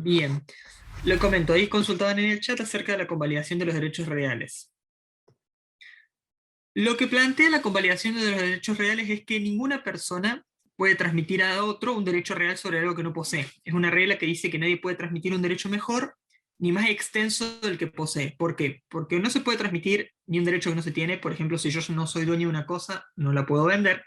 Bien, lo comento, ahí consultaban en el chat acerca de la convalidación de los derechos reales. Lo que plantea la convalidación de los derechos reales es que ninguna persona puede transmitir a otro un derecho real sobre algo que no posee. Es una regla que dice que nadie puede transmitir un derecho mejor ni más extenso del que posee. ¿Por qué? Porque no se puede transmitir ni un derecho que no se tiene. Por ejemplo, si yo no soy dueño de una cosa, no la puedo vender.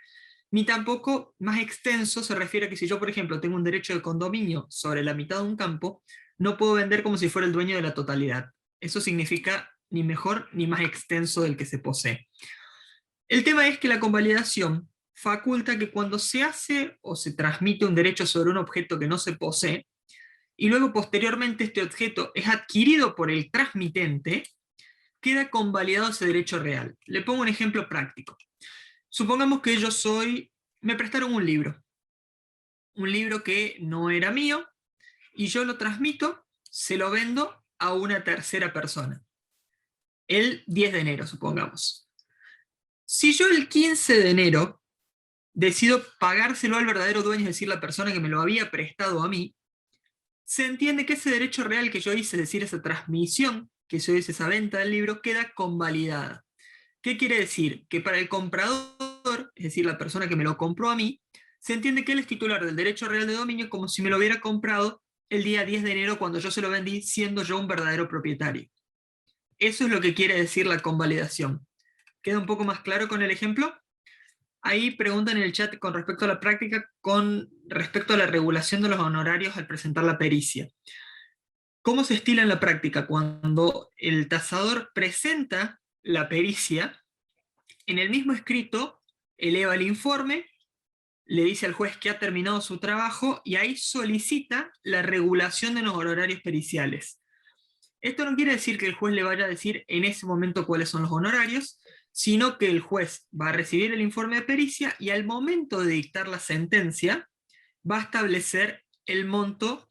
Ni tampoco más extenso se refiere a que si yo, por ejemplo, tengo un derecho de condominio sobre la mitad de un campo, no puedo vender como si fuera el dueño de la totalidad. Eso significa ni mejor ni más extenso del que se posee. El tema es que la convalidación faculta que cuando se hace o se transmite un derecho sobre un objeto que no se posee, y luego posteriormente este objeto es adquirido por el transmitente, queda convalidado ese derecho real. Le pongo un ejemplo práctico. Supongamos que me prestaron un libro que no era mío, y yo lo transmito, se lo vendo a una tercera persona. El 10 de enero, supongamos. Si yo el 15 de enero decido pagárselo al verdadero dueño, es decir, la persona que me lo había prestado a mí, se entiende que ese derecho real que yo hice, es decir, esa transmisión que yo hice, esa venta del libro, queda convalidada. ¿Qué quiere decir? Que para el comprador, es decir, la persona que me lo compró a mí, se entiende que él es titular del derecho real de dominio como si me lo hubiera comprado el día 10 de enero cuando yo se lo vendí, siendo yo un verdadero propietario. Eso es lo que quiere decir la convalidación. ¿Queda un poco más claro con el ejemplo? Ahí preguntan en el chat con respecto a la práctica, con respecto a la regulación de los honorarios al presentar la pericia. ¿Cómo se estila en la práctica? Cuando el tasador presenta la pericia, en el mismo escrito eleva el informe, le dice al juez que ha terminado su trabajo y ahí solicita la regulación de los honorarios periciales. Esto no quiere decir que el juez le vaya a decir en ese momento cuáles son los honorarios, sino que el juez va a recibir el informe de pericia y al momento de dictar la sentencia va a establecer el monto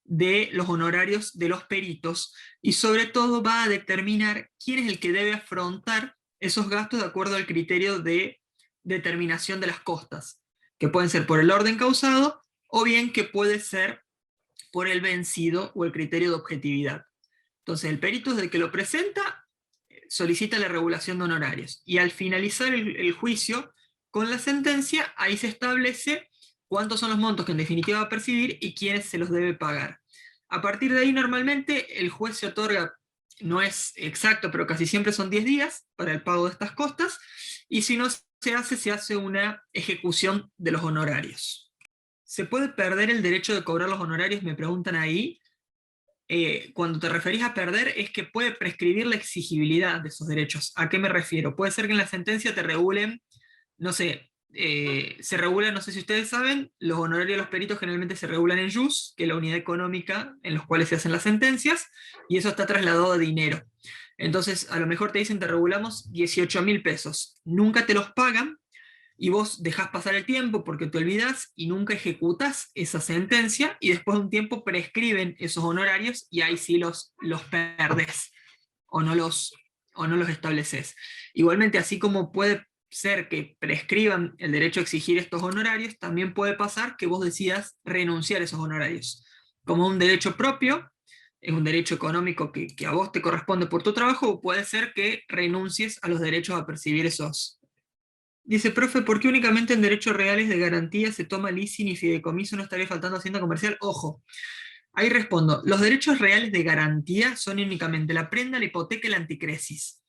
de los honorarios de los peritos y sobre todo va a determinar quién es el que debe afrontar esos gastos de acuerdo al criterio de determinación de las costas, que pueden ser por el orden causado o bien que puede ser por el vencido o el criterio de objetividad. Entonces el perito desde que lo presenta solicita la regulación de honorarios y al finalizar el juicio con la sentencia, ahí se establece cuántos son los montos que en definitiva va a percibir y quiénes se los debe pagar. A partir de ahí normalmente el juez se otorga, no es exacto, pero casi siempre son 10 días para el pago de estas costas, y si no se hace una ejecución de los honorarios. ¿Se puede perder el derecho de cobrar los honorarios? Me preguntan ahí. Cuando te referís a perder es que puede prescribir la exigibilidad de esos derechos. ¿A qué me refiero? Puede ser que en la sentencia te regulen, no sé, se regulan, no sé si ustedes saben, los honorarios de los peritos generalmente se regulan en jus, que es la unidad económica en los cuales se hacen las sentencias, y eso está trasladado a dinero. Entonces, a lo mejor te dicen, te regulamos 18.000 pesos. Nunca te los pagan, y vos dejás pasar el tiempo porque te olvidás y nunca ejecutas esa sentencia y después de un tiempo prescriben esos honorarios y ahí sí los perdés o o no los estableces. Igualmente, así como puede ser que prescriban el derecho a exigir estos honorarios, también puede pasar que vos decidas renunciar a esos honorarios. Como un derecho propio, es un derecho económico que a vos te corresponde por tu trabajo, o puede ser que renuncies a los derechos a percibir esos. Dice, profe, ¿por qué únicamente en derechos reales de garantía se toma leasing y fideicomiso? ¿No estaría faltando hacienda comercial? Ojo, ahí respondo. Los derechos reales de garantía son únicamente la prenda, la hipoteca y la anticresis.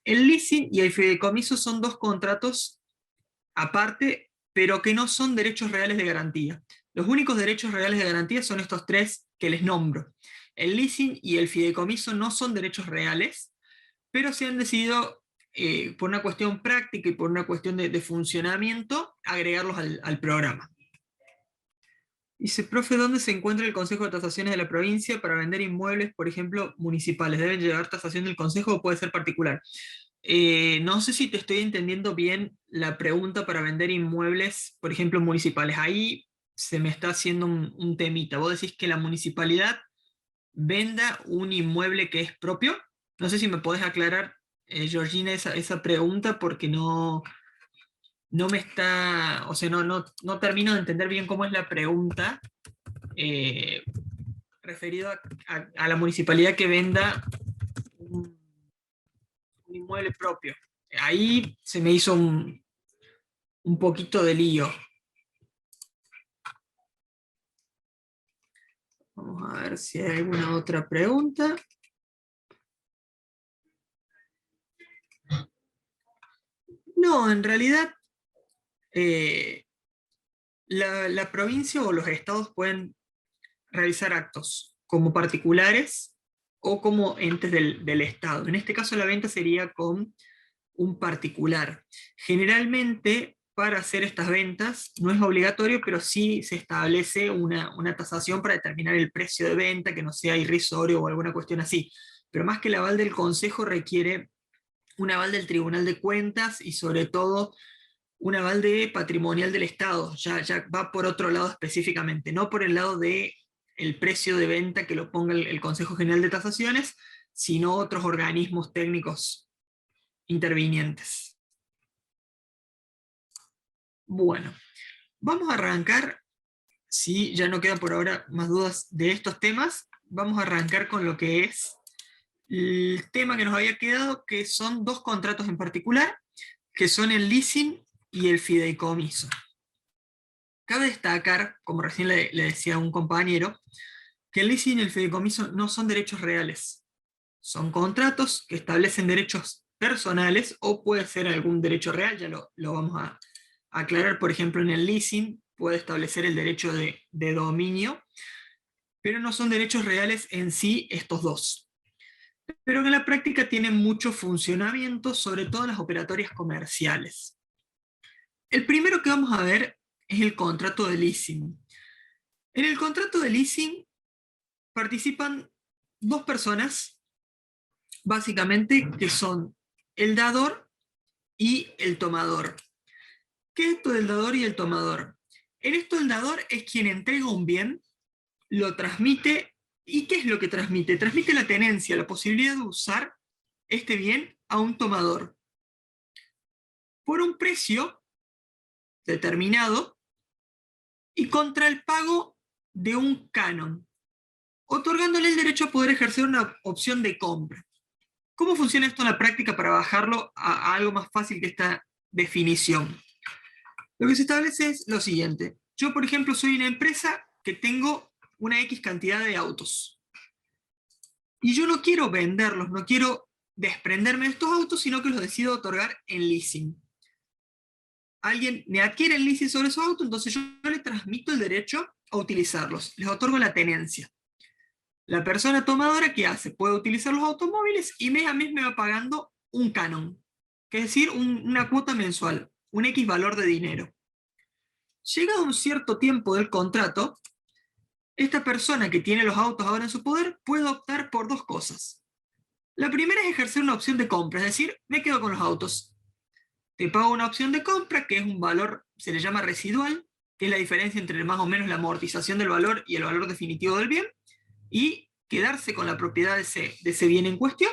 El leasing y el fideicomiso son dos contratos aparte, pero que no son derechos reales de garantía. Los únicos derechos reales de garantía son estos tres que les nombro. El leasing y el fideicomiso no son derechos reales, pero se han decidido, por una cuestión práctica y por una cuestión de funcionamiento, agregarlos al programa. Dice, profe, ¿dónde se encuentra el Consejo de Tasaciones de la provincia para vender inmuebles, por ejemplo, municipales? ¿Deben llevar tasación del Consejo o puede ser particular? No sé si te estoy entendiendo bien la pregunta para vender inmuebles, por ejemplo, municipales. Ahí se me está haciendo un temita. Vos decís que la municipalidad venda un inmueble que es propio. No sé si me podés aclarar, Georgina, esa pregunta porque no me está, o sea, no termino de entender bien cómo es la pregunta. Eh, referido a la municipalidad que venda un inmueble propio. Ahí se me hizo un poquito de lío. Vamos a ver si hay alguna otra pregunta. No, en realidad la provincia o los estados pueden realizar actos como particulares o como entes del Estado. En este caso la venta sería con un particular. Generalmente para hacer estas ventas no es obligatorio, pero sí se establece una tasación para determinar el precio de venta, que no sea irrisorio o alguna cuestión así. Pero más que el aval del Consejo requiere un aval del Tribunal de Cuentas y sobre todo un aval de patrimonial del Estado. Ya va por otro lado específicamente, no por el lado de el precio de venta que lo ponga el Consejo General de Tasaciones, sino otros organismos técnicos intervinientes. Bueno, vamos a arrancar, si ya no quedan por ahora más dudas de estos temas, vamos a arrancar con lo que es el tema que nos había quedado, que son dos contratos en particular, que son el leasing y el fideicomiso. Cabe destacar, como recién le decía a un compañero, que el leasing y el fideicomiso no son derechos reales. Son contratos que establecen derechos personales o puede ser algún derecho real, ya lo vamos a aclarar. Por ejemplo, en el leasing puede establecer el derecho de dominio, pero no son derechos reales en sí estos dos. Pero que en la práctica tienen mucho funcionamiento, sobre todo en las operatorias comerciales. El primero que vamos a ver es el contrato de leasing. En el contrato de leasing participan dos personas, básicamente, que son el dador y el tomador. ¿Qué es esto del dador y el tomador? En esto el dador es quien entrega un bien, lo transmite, ¿y qué es lo que transmite? Transmite la tenencia, la posibilidad de usar este bien a un tomador. Por un precio determinado y contra el pago de un canon, otorgándole el derecho a poder ejercer una opción de compra. ¿Cómo funciona esto en la práctica para bajarlo a algo más fácil que esta definición? Lo que se establece es lo siguiente. Yo, por ejemplo, soy una empresa que tengo una X cantidad de autos. Y yo no quiero venderlos, no quiero desprenderme de estos autos, sino que los decido otorgar en leasing. Alguien me adquiere el leasing sobre esos autos, entonces yo le transmito el derecho a utilizarlos. Les otorgo la tenencia. La persona tomadora, ¿qué hace? Puede utilizar los automóviles y mes a mes me va pagando un canon, que es decir, una cuota mensual, un X valor de dinero. Llegado un cierto tiempo del contrato, esta persona que tiene los autos ahora en su poder puede optar por dos cosas. La primera es ejercer una opción de compra, es decir, me quedo con los autos. Te pago una opción de compra, que es un valor, se le llama residual, que es la diferencia entre más o menos la amortización del valor y el valor definitivo del bien, y quedarse con la propiedad de ese bien en cuestión,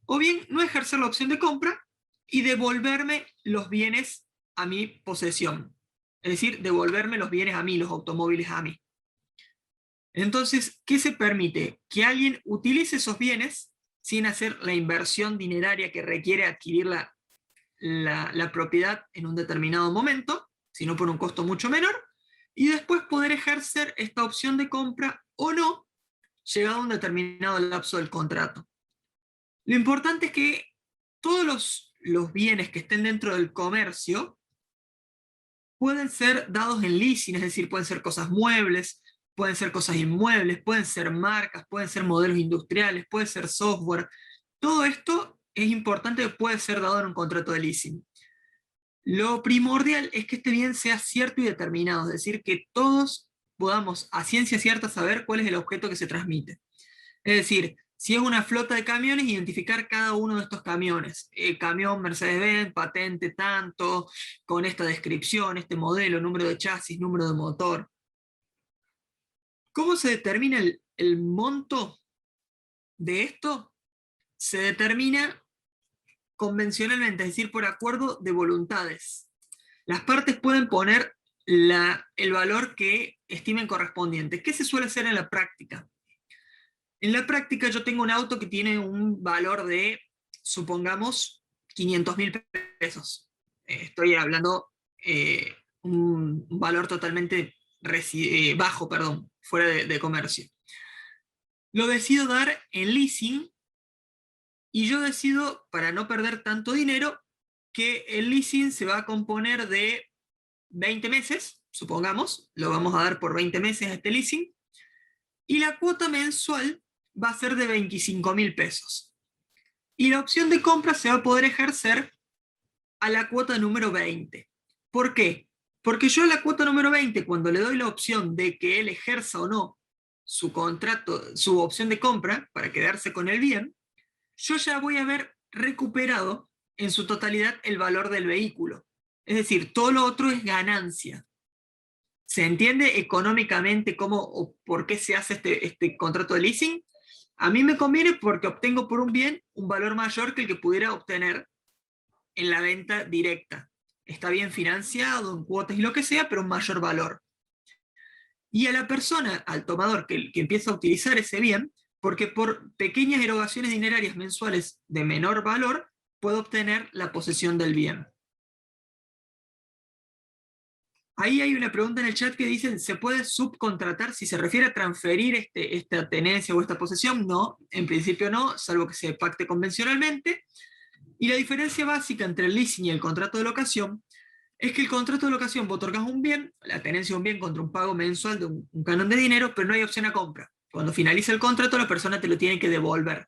o bien no ejercer la opción de compra y devolverme los bienes a mi posesión. Es decir, devolverme los bienes a mí, los automóviles a mí. Entonces, ¿qué se permite? Que alguien utilice esos bienes sin hacer la inversión dineraria que requiere adquirir la propiedad en un determinado momento, sino por un costo mucho menor, y después poder ejercer esta opción de compra o no, llegado a un determinado lapso del contrato. Lo importante es que todos los bienes que estén dentro del comercio pueden ser dados en leasing, es decir, pueden ser cosas muebles, pueden ser cosas inmuebles, pueden ser marcas, pueden ser modelos industriales, puede ser software. Todo esto es importante que puede ser dado en un contrato de leasing. Lo primordial es que este bien sea cierto y determinado, es decir, que todos podamos a ciencia cierta saber cuál es el objeto que se transmite. Es decir, si es una flota de camiones, identificar cada uno de estos camiones. Camión Mercedes-Benz, patente tanto, con esta descripción, este modelo, número de chasis, número de motor. ¿Cómo se determina el monto de esto? Se determina convencionalmente, es decir, por acuerdo de voluntades. Las partes pueden poner el valor que estimen correspondiente. ¿Qué se suele hacer en la práctica? En la práctica yo tengo un auto que tiene un valor de, supongamos, 500.000 pesos. Estoy hablando un valor totalmente bajo, perdón, fuera de comercio. Lo decido dar en leasing y yo decido, para no perder tanto dinero, que el leasing se va a componer de 20 meses, supongamos, lo vamos a dar por 20 meses a este leasing, y la cuota mensual va a ser de 25.000 pesos. Y la opción de compra se va a poder ejercer a la cuota número 20. ¿Por qué? Porque yo a la cuota número 20, cuando le doy la opción de que él ejerza o no su contrato, su opción de compra para quedarse con el bien, yo ya voy a haber recuperado en su totalidad el valor del vehículo. Es decir, todo lo otro es ganancia. ¿Se entiende económicamente cómo o por qué se hace este contrato de leasing? A mí me conviene porque obtengo por un bien un valor mayor que el que pudiera obtener en la venta directa. Está bien financiado, en cuotas y lo que sea, pero un mayor valor. Y a la persona, al tomador que empieza a utilizar ese bien, porque por pequeñas erogaciones dinerarias mensuales de menor valor, puede obtener la posesión del bien. Ahí hay una pregunta en el chat que dice, ¿se puede subcontratar? Si se refiere a transferir esta tenencia o esta posesión, no, en principio no, salvo que se pacte convencionalmente. Y la diferencia básica entre el leasing y el contrato de locación es que el contrato de locación vos otorgas un bien, la tenencia de un bien contra un pago mensual de un canon de dinero, pero no hay opción a compra. Cuando finaliza el contrato, la persona te lo tiene que devolver.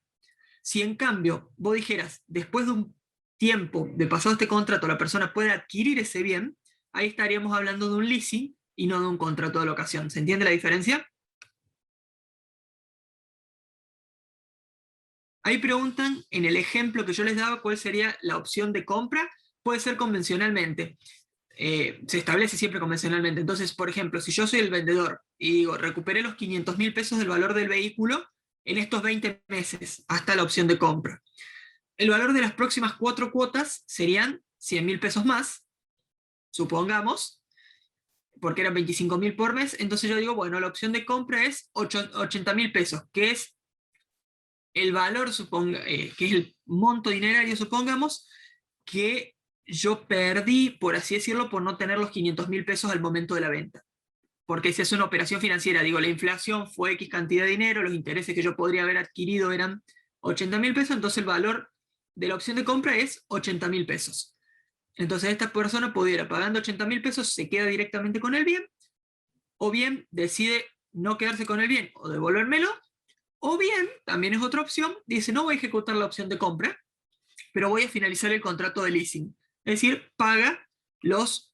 Si en cambio vos dijeras, después de un tiempo de pasado este contrato, la persona puede adquirir ese bien, ahí estaríamos hablando de un leasing y no de un contrato de locación. ¿Se entiende la diferencia? Ahí preguntan, en el ejemplo que yo les daba, cuál sería la opción de compra. Puede ser convencionalmente. Se establece siempre convencionalmente. Entonces, por ejemplo, si yo soy el vendedor y digo, recuperé los 500.000 pesos del valor del vehículo en estos 20 meses, hasta la opción de compra. El valor de las próximas 4 cuotas serían 100.000 pesos más, supongamos, porque eran 25.000 por mes. Entonces yo digo, bueno, la opción de compra es 80.000 pesos, que es el valor, que es el monto dinerario, supongamos, que yo perdí, por así decirlo, por no tener los 500.000 pesos al momento de la venta. Porque si es una operación financiera, digo, la inflación fue X cantidad de dinero, los intereses que yo podría haber adquirido eran 80.000 pesos, entonces el valor de la opción de compra es 80.000 pesos. Entonces esta persona pudiera, pagando 80.000 pesos, se queda directamente con el bien, o bien decide no quedarse con el bien o devolvérmelo, o bien, también es otra opción, dice, no voy a ejecutar la opción de compra, pero voy a finalizar el contrato de leasing. Es decir, paga las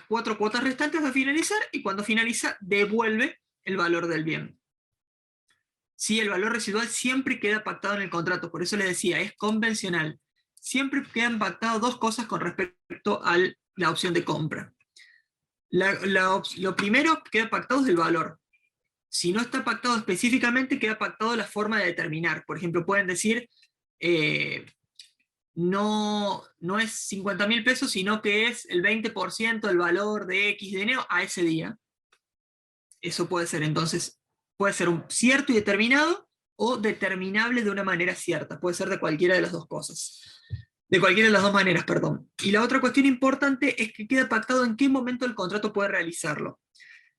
4 cuotas restantes a finalizar y cuando finaliza devuelve el valor del bien. Sí, el valor residual siempre queda pactado en el contrato, por eso le decía, es convencional. Siempre quedan pactadas dos cosas con respecto a la opción de compra. Lo primero que queda pactado es el valor. Si no está pactado específicamente, queda pactado la forma de determinar. Por ejemplo, pueden decir, no es 50.000 pesos, sino que es el 20% del valor de X dinero a ese día. Eso puede ser entonces, puede ser un cierto y determinado o determinable de una manera cierta. Puede ser de cualquiera de las dos cosas. De cualquiera de las dos maneras, perdón. Y la otra cuestión importante es que queda pactado en qué momento el contrato puede realizarlo.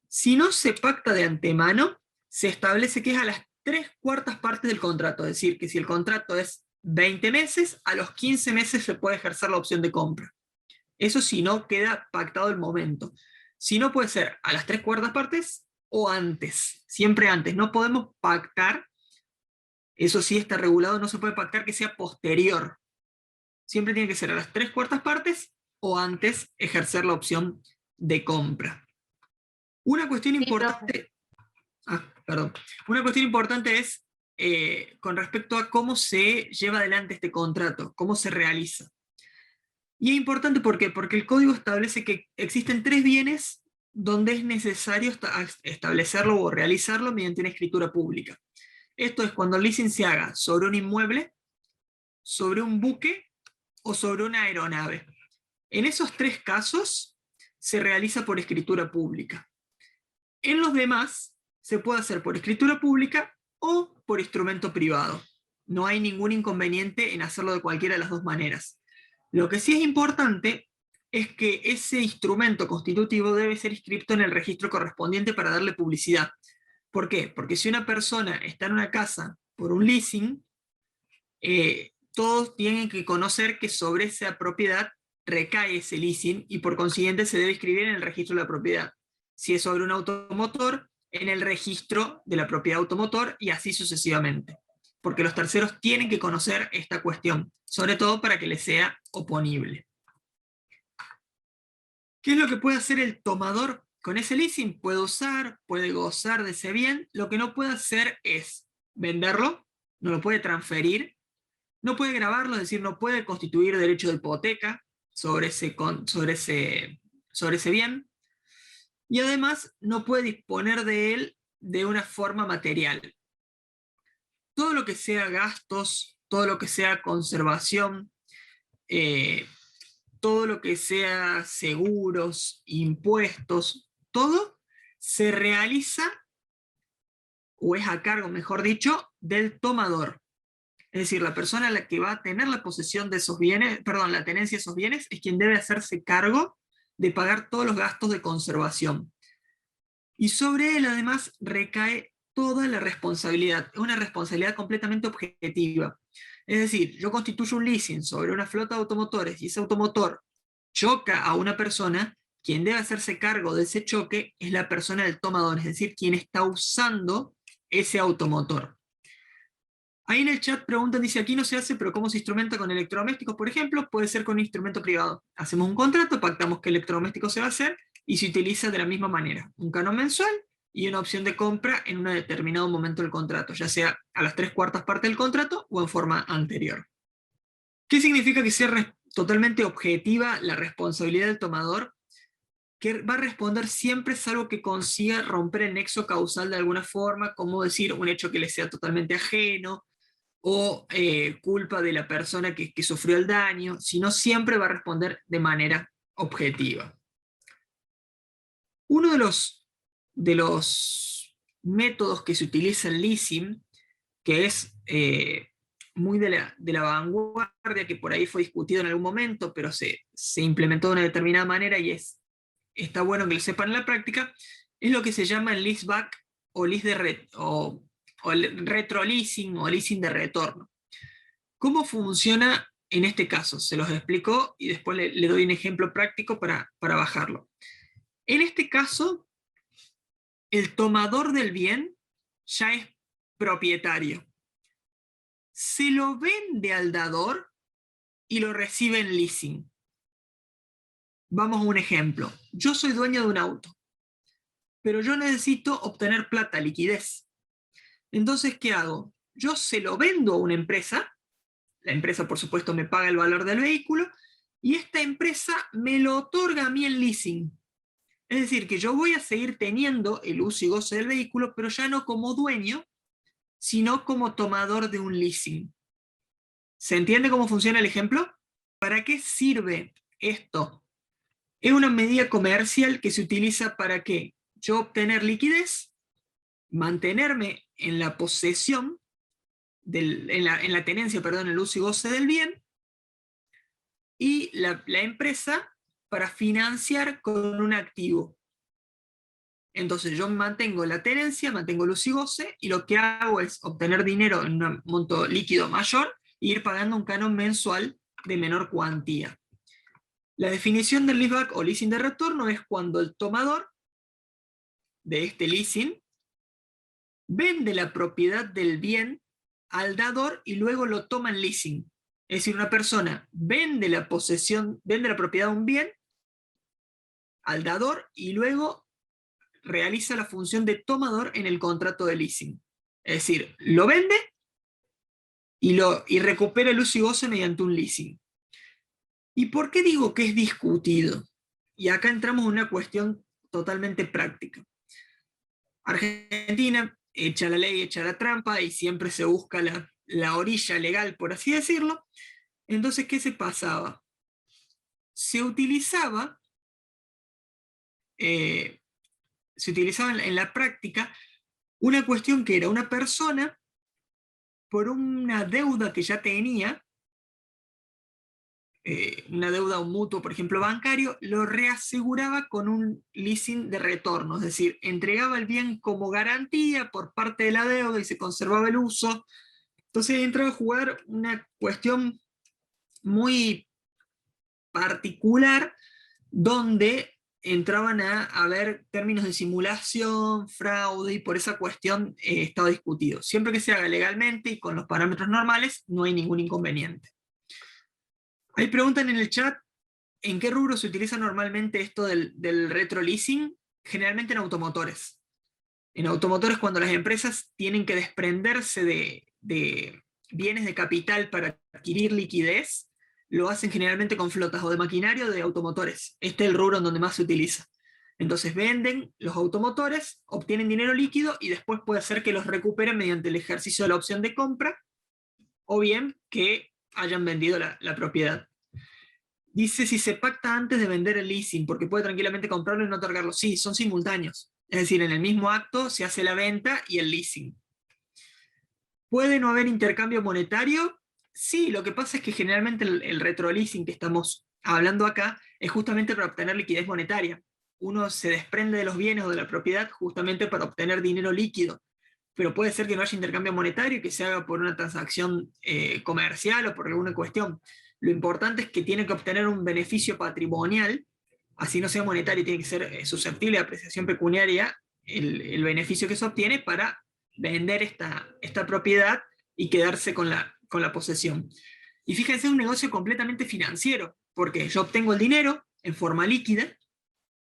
Si no se pacta de antemano, se establece que es a las 3/4 partes del contrato. Es decir, que si el contrato es 20 meses, a los 15 meses se puede ejercer la opción de compra. Eso si no queda pactado el momento. Si no, puede ser a las 3/4 partes o antes. Siempre antes. No podemos pactar, eso sí está regulado, no se puede pactar que sea posterior. Siempre tiene que ser a las 3/4 partes o antes ejercer la opción de compra. Una cuestión Sí, profe. importante, perdón. Una cuestión importante es con respecto a cómo se lleva adelante este contrato, cómo se realiza. Y es importante ¿por qué? Porque el código establece que existen 3 bienes donde es necesario establecerlo o realizarlo mediante una escritura pública. Esto es cuando el leasing se haga sobre un inmueble, sobre un buque o sobre una aeronave. En esos 3 casos se realiza por escritura pública. En los demás se puede hacer por escritura pública o por instrumento privado. No hay ningún inconveniente en hacerlo de cualquiera de las dos maneras. Lo que sí es importante es que ese instrumento constitutivo debe ser inscrito en el registro correspondiente para darle publicidad. ¿Por qué? Porque si una persona está en una casa por un leasing, todos tienen que conocer que sobre esa propiedad recae ese leasing y por consiguiente se debe inscribir en el registro de la propiedad. Si es sobre un automotor, en el registro de la propiedad automotor y así sucesivamente. Porque los terceros tienen que conocer esta cuestión, sobre todo para que les sea oponible. ¿Qué es lo que puede hacer el tomador con ese leasing? Puede usar, puede gozar de ese bien, lo que no puede hacer es venderlo, no lo puede transferir, no puede grabarlo, es decir, no puede constituir derecho de hipoteca sobre ese bien, y además no puede disponer de él de una forma material. Todo lo que sea gastos, todo lo que sea conservación, eh, todo lo que sea seguros, impuestos, todo se realiza, o es a cargo, mejor dicho, del tomador. Es decir, la persona a la que va a tener la posesión de esos bienes, perdón, la tenencia de esos bienes, es quien debe hacerse cargo de pagar todos los gastos de conservación. Y sobre él, además, recae toda la responsabilidad. Es una responsabilidad completamente objetiva. Es decir, yo constituyo un leasing sobre una flota de automotores y ese automotor choca a una persona, quien debe hacerse cargo de ese choque es la persona del tomador, es decir, quien está usando ese automotor. Ahí en el chat preguntan, dice, aquí no se hace, pero ¿cómo se instrumenta con electrodomésticos? Por ejemplo, puede ser con un instrumento privado. Hacemos un contrato, pactamos qué electrodoméstico se va a hacer y se utiliza de la misma manera. Un canon mensual y una opción de compra en un determinado momento del contrato, ya sea a las 3/4 partes del contrato o en forma anterior. ¿Qué significa que sea totalmente objetiva la responsabilidad del tomador? Que va a responder siempre salvo que consiga romper el nexo causal de alguna forma, como decir un hecho que le sea totalmente ajeno, o culpa de la persona que sufrió el daño, sino siempre va a responder de manera objetiva. Uno de los métodos que se utiliza en leasing, que es muy de la vanguardia, que por ahí fue discutido en algún momento, pero se implementó de una determinada manera y está bueno que lo sepan en la práctica, es lo que se llama el leaseback o, o el retroleasing o leasing de retorno. ¿Cómo funciona en este caso? Se los explico y después le doy un ejemplo práctico para bajarlo. En este caso, el tomador del bien ya es propietario. Se lo vende al dador y lo recibe en leasing. Vamos a un ejemplo. Yo soy dueño de un auto, pero yo necesito obtener plata, liquidez. Entonces, ¿qué hago? Yo se lo vendo a una empresa. La empresa, por supuesto, me paga el valor del vehículo y esta empresa me lo otorga a mí en leasing. Es decir, que yo voy a seguir teniendo el uso y goce del vehículo, pero ya no como dueño, sino como tomador de un leasing. ¿Se entiende cómo funciona el ejemplo? ¿Para qué sirve esto? Es una medida comercial que se utiliza para que yo obtener liquidez, mantenerme en la posesión, en la tenencia, perdón, el uso y goce del bien, y la empresa para financiar con un activo. Entonces yo mantengo la tenencia, mantengo el uso y goce, y lo que hago es obtener dinero en un monto líquido mayor e ir pagando un canon mensual de menor cuantía. La definición del leaseback o leasing de retorno es cuando el tomador de este leasing vende la propiedad del bien al dador y luego lo toma en leasing. Es decir, una persona vende la propiedad de un bien al dador y luego realiza la función de tomador en el contrato de leasing. Es decir, lo vende y recupera el uso y goce mediante un leasing. ¿Y por qué digo que es discutido? Y acá entramos en una cuestión totalmente práctica. Argentina echa la ley, echa la trampa y siempre se busca la orilla legal, por así decirlo. Entonces, ¿qué se pasaba? Se utilizaba en la práctica Una cuestión que era una persona, por una deuda que ya tenía, una deuda a un mutuo, por ejemplo, bancario, lo reaseguraba con un leasing de retorno, es decir, entregaba el bien como garantía por parte de la deuda y se conservaba el uso. Entonces entraba a jugar una cuestión muy particular donde entraban a ver términos de simulación, fraude, y por esa cuestión estaba discutido. Siempre que se haga legalmente y con los parámetros normales, no hay ningún inconveniente. Ahí preguntan en el chat, ¿en qué rubro se utiliza normalmente esto del retroleasing? Generalmente en automotores. En automotores, cuando las empresas tienen que desprenderse de bienes de capital para adquirir liquidez, lo hacen generalmente con flotas o de maquinaria o de automotores. Este es el rubro en donde más se utiliza. Entonces venden los automotores, obtienen dinero líquido y después puede ser que los recuperen mediante el ejercicio de la opción de compra o bien que hayan vendido la propiedad. Dice si se pacta antes de vender el leasing, porque puede tranquilamente comprarlo y no otorgarlo. Sí, son simultáneos. Es decir, en el mismo acto se hace la venta y el leasing. ¿Puede no haber intercambio monetario? Sí, lo que pasa es que generalmente el retroleasing que estamos hablando acá es justamente para obtener liquidez monetaria. Uno se desprende de los bienes o de la propiedad justamente para obtener dinero líquido, pero puede ser que no haya intercambio monetario y que se haga por una transacción comercial o por alguna cuestión. Lo importante es que tiene que obtener un beneficio patrimonial, así no sea monetario, tiene que ser susceptible de apreciación pecuniaria el beneficio que se obtiene para vender esta propiedad y quedarse con la posesión. Y fíjense, es un negocio completamente financiero, porque yo obtengo el dinero en forma líquida,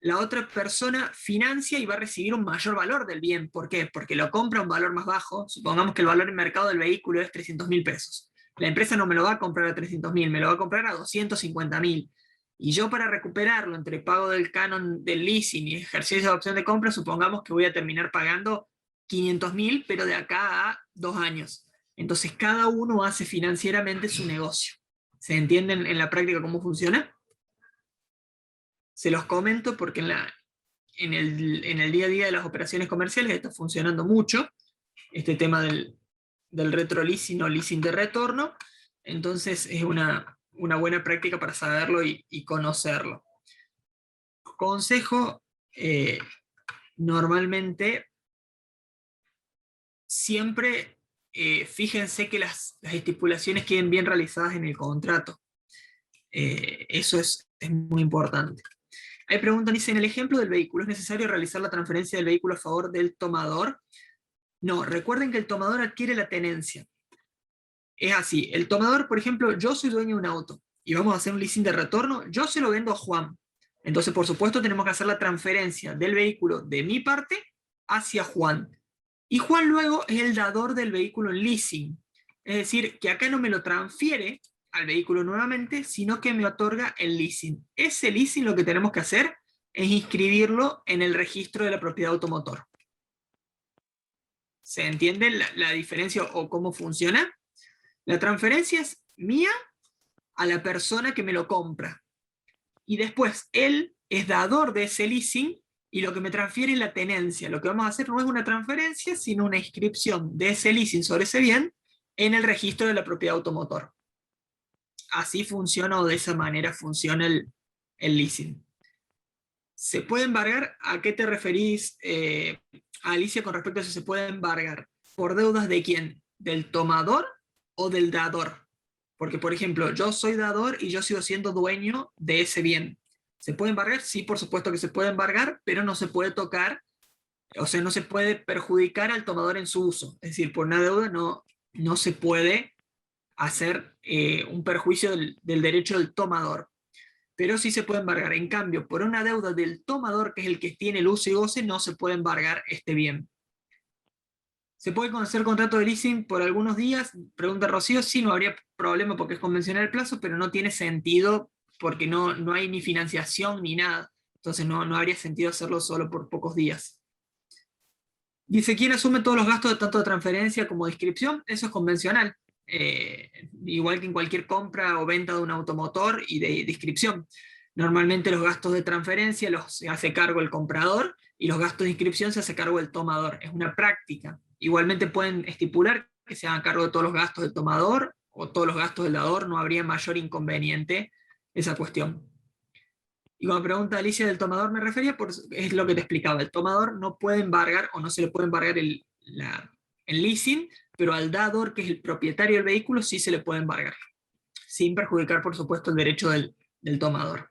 la otra persona financia y va a recibir un mayor valor del bien. ¿Por qué? Porque lo compra a un valor más bajo. Supongamos que el valor en mercado del vehículo es 300.000 pesos. La empresa no me lo va a comprar a 300.000, me lo va a comprar a 250.000. Y yo, para recuperarlo entre pago del canon del leasing y ejercicio de opción de compra, supongamos que voy a terminar pagando 500.000, pero de acá a 2 años. Entonces cada uno hace financieramente su negocio. ¿Se entiende en la práctica cómo funciona? Se los comento porque en el día a día de las operaciones comerciales está funcionando mucho este tema del retroleasing o leasing de retorno. Entonces es una buena práctica para saberlo y conocerlo. Consejo, normalmente siempre fíjense que las estipulaciones queden bien realizadas en el contrato. Eso es muy importante. Hay preguntas, dice, en el ejemplo del vehículo, ¿es necesario realizar la transferencia del vehículo a favor del tomador? No, recuerden que el tomador adquiere la tenencia. Es así, el tomador, por ejemplo, yo soy dueño de un auto y vamos a hacer un leasing de retorno, yo se lo vendo a Juan. Entonces, por supuesto, tenemos que hacer la transferencia del vehículo de mi parte hacia Juan. Y Juan luego es el dador del vehículo en leasing. Es decir, que acá no me lo transfiere al vehículo nuevamente, sino que me otorga el leasing. Ese leasing lo que tenemos que hacer es inscribirlo en el registro de la propiedad automotor. ¿Se entiende la diferencia o cómo funciona? La transferencia es mía a la persona que me lo compra. Y después él es dador de ese leasing y lo que me transfiere es la tenencia. Lo que vamos a hacer no es una transferencia, sino una inscripción de ese leasing sobre ese bien en el registro de la propiedad automotor. Así funciona o de esa manera funciona el leasing. ¿Se puede embargar? ¿A qué te referís, Alicia, con respecto a si se puede embargar? ¿Por deudas de quién? ¿Del tomador o del dador? Porque, por ejemplo, yo soy dador y yo sigo siendo dueño de ese bien. ¿Se puede embargar? Sí, por supuesto que se puede embargar, pero no se puede tocar, o sea, no se puede perjudicar al tomador en su uso. Es decir, por una deuda no se puede hacer un perjuicio del derecho del tomador, pero sí se puede embargar. En cambio, por una deuda del tomador, que es el que tiene el uso y goce, no se puede embargar este bien. ¿Se puede hacer contrato de leasing por algunos días? Pregunta Rocío. Sí, no habría problema porque es convencional el plazo, pero no tiene sentido porque no hay ni financiación ni nada. Entonces no habría sentido hacerlo solo por pocos días. Dice, ¿quién asume todos los gastos de tanto de transferencia como de inscripción? Eso es convencional. Igual que en cualquier compra o venta de un automotor y de inscripción. Normalmente los gastos de transferencia los se hace cargo el comprador y los gastos de inscripción se hace cargo del tomador. Es una práctica. Igualmente pueden estipular que se hagan cargo de todos los gastos del tomador o todos los gastos del dador, no habría mayor inconveniente esa cuestión. Y cuando pregunta Alicia del tomador me refería, es lo que te explicaba, el tomador no puede embargar o no se le puede embargar el leasing, pero al dador, que es el propietario del vehículo, sí se le puede embargar, sin perjudicar, por supuesto, el derecho del tomador.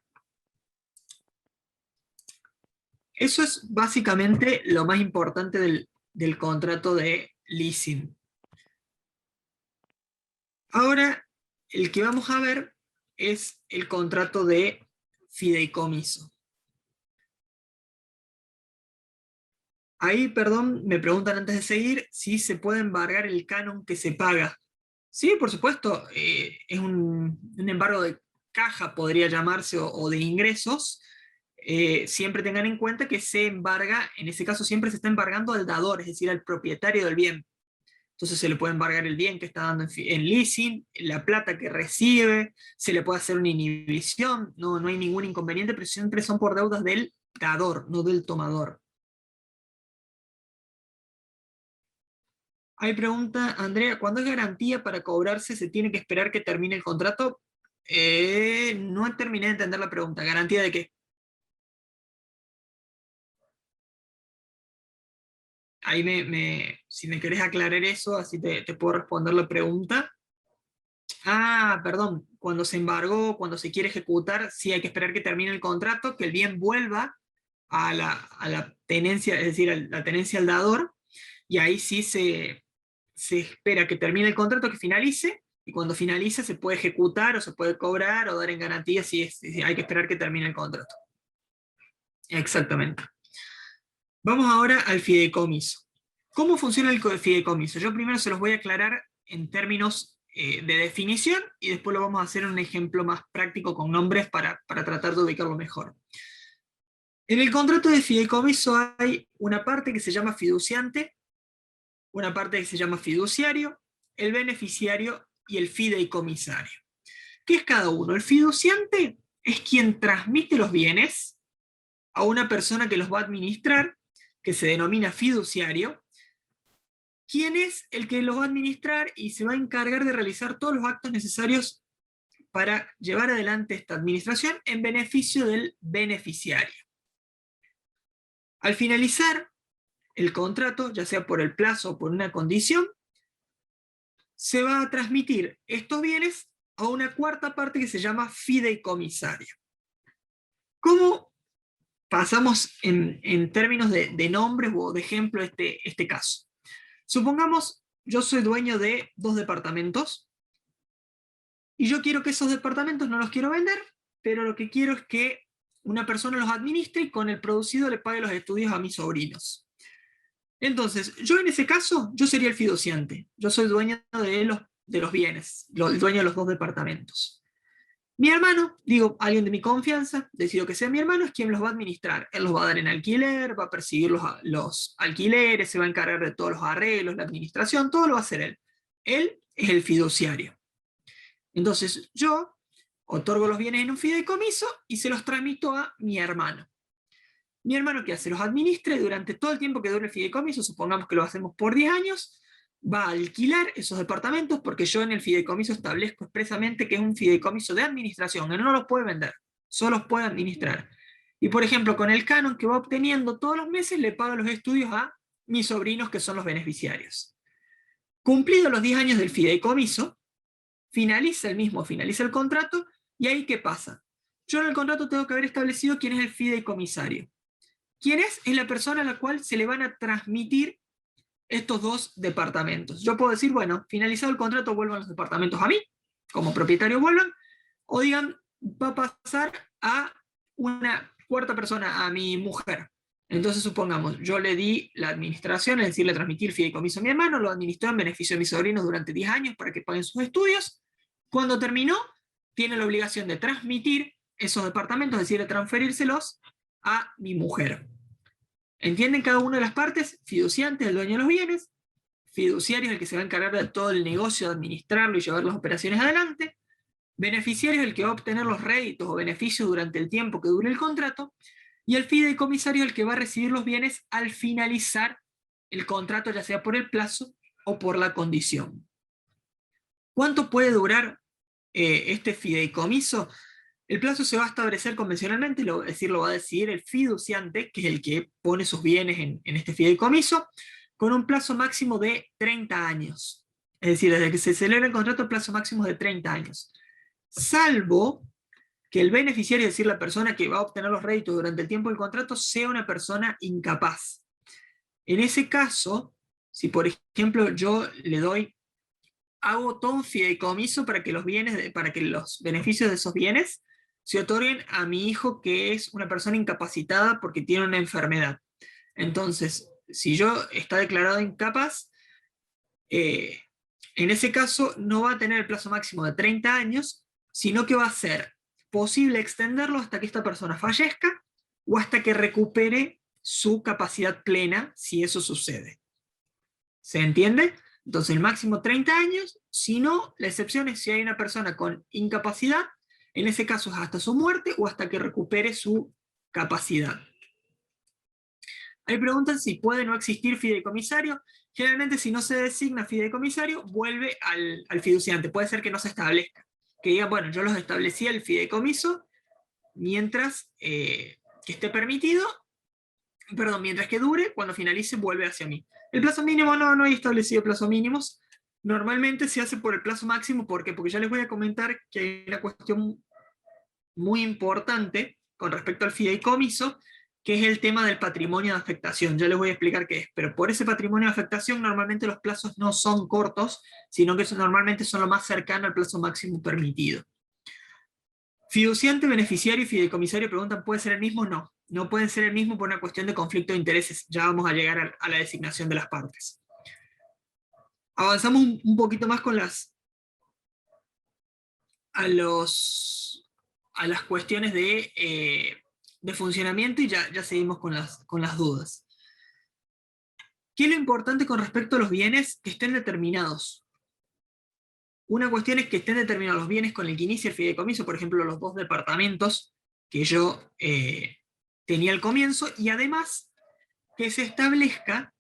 Eso es básicamente lo más importante del contrato de leasing. Ahora, el que vamos a ver es el contrato de fideicomiso. Ahí, perdón, me preguntan antes de seguir si se puede embargar el canon que se paga. Sí, por supuesto, es un embargo de caja, podría llamarse, o de ingresos. Siempre tengan en cuenta que se embarga, en ese caso siempre se está embargando al dador, es decir, al propietario del bien. Entonces se le puede embargar el bien que está dando en leasing, la plata que recibe, se le puede hacer una inhibición, no hay ningún inconveniente, pero siempre son por deudas del dador, no del tomador. Hay pregunta, Andrea, ¿cuándo es garantía para cobrarse se tiene que esperar que termine el contrato? No terminé de entender la pregunta. ¿Garantía de qué? Ahí si me querés aclarar eso, así te puedo responder la pregunta. Ah, perdón, cuando se embargó, cuando se quiere ejecutar, sí hay que esperar que termine el contrato, que el bien vuelva a la tenencia, es decir, a la tenencia al dador, y ahí sí se espera que termine el contrato, que finalice, y cuando finalice se puede ejecutar o se puede cobrar o dar en garantía si hay que esperar que termine el contrato. Exactamente. Vamos ahora al fideicomiso. ¿Cómo funciona el fideicomiso? Yo primero se los voy a aclarar en términos de definición y después lo vamos a hacer en un ejemplo más práctico con nombres para tratar de ubicarlo mejor. En el contrato de fideicomiso hay una parte que se llama fiduciante, una parte que se llama fiduciario, el beneficiario y el fideicomisario. ¿Qué es cada uno? El fiduciante es quien transmite los bienes a una persona que los va a administrar, que se denomina fiduciario, quien es el que los va a administrar y se va a encargar de realizar todos los actos necesarios para llevar adelante esta administración en beneficio del beneficiario. Al finalizar el contrato, ya sea por el plazo o por una condición, se va a transmitir estos bienes a una cuarta parte que se llama fideicomisario. ¿Cómo pasamos en términos de nombres o de ejemplo este caso? Supongamos, yo soy dueño de 2 departamentos y yo quiero que esos departamentos no los quiero vender, pero lo que quiero es que una persona los administre y con el producido le pague los estudios a mis sobrinos. Entonces, yo en ese caso, yo sería el fiduciante. Yo soy dueño de los bienes, el dueño de los 2 departamentos. Mi hermano, digo, alguien de mi confianza, decido que sea mi hermano, es quien los va a administrar. Él los va a dar en alquiler, va a percibir los alquileres, se va a encargar de todos los arreglos, la administración, todo lo va a hacer él. Él es el fiduciario. Entonces, yo otorgo los bienes en un fideicomiso y se los transmito a mi hermano. Mi hermano, ¿qué hace? Los administra y durante todo el tiempo que dure el fideicomiso, supongamos que lo hacemos por 10 años, va a alquilar esos departamentos porque yo en el fideicomiso establezco expresamente que es un fideicomiso de administración, que no los puede vender, solo los puede administrar. Y por ejemplo, con el canon que va obteniendo todos los meses, le paga los estudios a mis sobrinos que son los beneficiarios. Cumplidos los 10 años del fideicomiso, finaliza el contrato, y ahí ¿qué pasa? Yo en el contrato tengo que haber establecido quién es el fideicomisario. ¿Quién es? Es la persona a la cual se le van a transmitir estos 2 departamentos. Yo puedo decir, bueno, finalizado el contrato, vuelvan los departamentos a mí, como propietario vuelvan, o digan, va a pasar a una cuarta persona, a mi mujer. Entonces supongamos, yo le di la administración, es decir, le transmití el fideicomiso a mi hermano, lo administró en beneficio de mis sobrinos durante 10 años para que paguen sus estudios. Cuando terminó, tiene la obligación de transmitir esos departamentos, es decir, de transferírselos a mi mujer. ¿Entienden cada una de las partes? Fiduciante es el dueño de los bienes, fiduciario es el que se va a encargar de todo el negocio, de administrarlo y llevar las operaciones adelante, beneficiario es el que va a obtener los réditos o beneficios durante el tiempo que dure el contrato, y el fideicomisario es el que va a recibir los bienes al finalizar el contrato, ya sea por el plazo o por la condición. ¿Cuánto puede durar este fideicomiso? El plazo se va a establecer convencionalmente, es decir, lo va a decidir el fiduciante, que es el que pone sus bienes en este fideicomiso, con un plazo máximo de 30 años. Es decir, desde que se celebra el contrato, el plazo máximo es de 30 años. Salvo que el beneficiario, es decir, la persona que va a obtener los réditos durante el tiempo del contrato, sea una persona incapaz. En ese caso, si por ejemplo yo le doy, hago todo un fideicomiso para que para que los beneficios de esos bienes se otorguen a mi hijo, que es una persona incapacitada porque tiene una enfermedad. Entonces, si yo está declarado incapaz, en ese caso no va a tener el plazo máximo de 30 años, sino que va a ser posible extenderlo hasta que esta persona fallezca o hasta que recupere su capacidad plena, si eso sucede. ¿Se entiende? Entonces el máximo 30 años, si no, la excepción es si hay una persona con incapacidad, en ese caso es hasta su muerte o hasta que recupere su capacidad. Hay preguntas si puede no existir fideicomisario. Generalmente, si no se designa fideicomisario, vuelve al fiduciante. Puede ser que no se establezca. Que diga, bueno, yo los establecí el fideicomiso mientras que esté permitido, perdón, mientras que dure, cuando finalice vuelve hacia mí. El plazo mínimo no hay establecido plazos mínimos. Normalmente se hace por el plazo máximo. ¿Por qué? Porque ya les voy a comentar que hay una cuestión muy importante con respecto al fideicomiso, que es el tema del patrimonio de afectación. Ya les voy a explicar qué es, pero por ese patrimonio de afectación normalmente los plazos no son cortos, sino que normalmente son lo más cercano al plazo máximo permitido. Fiduciante, beneficiario y fideicomisario preguntan, ¿puede ser el mismo? No, no pueden ser el mismo por una cuestión de conflicto de intereses. Ya vamos a llegar a la designación de las partes. Avanzamos un poquito más con a las cuestiones de funcionamiento y ya seguimos con las dudas. ¿Qué es lo importante con respecto a los bienes que estén determinados? Una cuestión es que estén determinados los bienes con el que inicia el fideicomiso, por ejemplo, los 2 departamentos que yo tenía al comienzo, y además que se establezca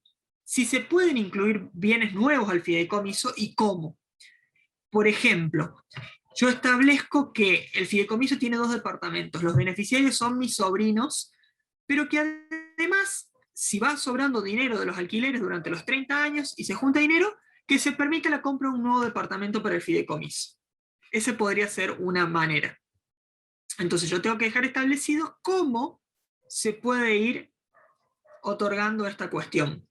si se pueden incluir bienes nuevos al fideicomiso y cómo. Por ejemplo, yo establezco que el fideicomiso tiene 2 departamentos, los beneficiarios son mis sobrinos, pero que además, si va sobrando dinero de los alquileres durante los 30 años y se junta dinero, que se permita la compra de un nuevo departamento para el fideicomiso. Esa podría ser una manera. Entonces yo tengo que dejar establecido cómo se puede ir otorgando esta cuestión.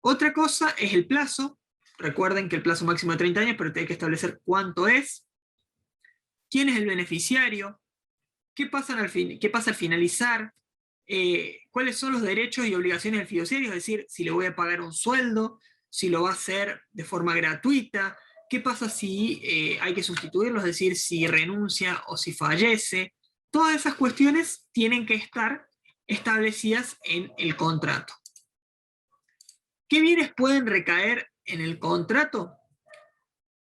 Otra cosa es el plazo. Recuerden que el plazo máximo es 30 años, pero hay que establecer cuánto es. ¿Quién es el beneficiario? ¿Qué pasa al finalizar? ¿Cuáles son los derechos y obligaciones del fiduciario? Es decir, si le voy a pagar un sueldo, si lo va a hacer de forma gratuita, qué pasa si hay que sustituirlo, es decir, si renuncia o si fallece. Todas esas cuestiones tienen que estar establecidas en el contrato. ¿Qué bienes pueden recaer en el contrato?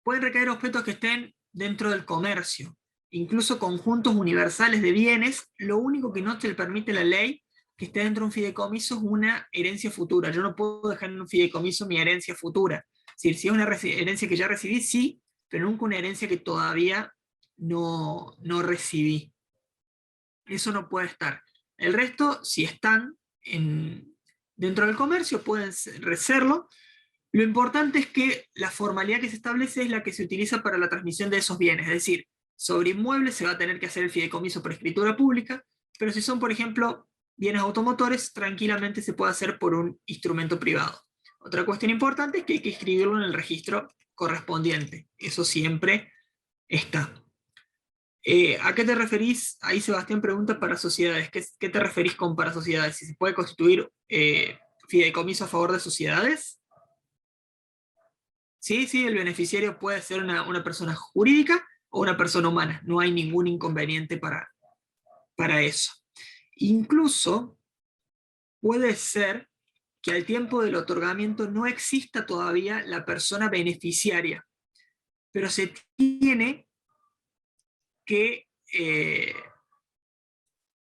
Pueden recaer objetos que estén dentro del comercio, incluso conjuntos universales de bienes. Lo único que no te permite la ley que esté dentro de un fideicomiso es una herencia futura. Yo no puedo dejar en un fideicomiso mi herencia futura. Si es una herencia que ya recibí, sí, pero nunca una herencia que todavía no recibí. Eso no puede estar. El resto, si están dentro del comercio, pueden serlo. Lo importante es que la formalidad que se establece es la que se utiliza para la transmisión de esos bienes. Es decir, sobre inmuebles se va a tener que hacer el fideicomiso por escritura pública, pero si son, por ejemplo, bienes automotores, tranquilamente se puede hacer por un instrumento privado. Otra cuestión importante es que hay que escribirlo en el registro correspondiente. Eso siempre está. ¿A qué te referís? Ahí Sebastián pregunta para sociedades. ¿Qué te referís con para sociedades? ¿Si se puede constituir fideicomiso a favor de sociedades? Sí, el beneficiario puede ser una persona jurídica o una persona humana. No hay ningún inconveniente para eso. Incluso puede ser que al tiempo del otorgamiento no exista todavía la persona beneficiaria, pero se tiene que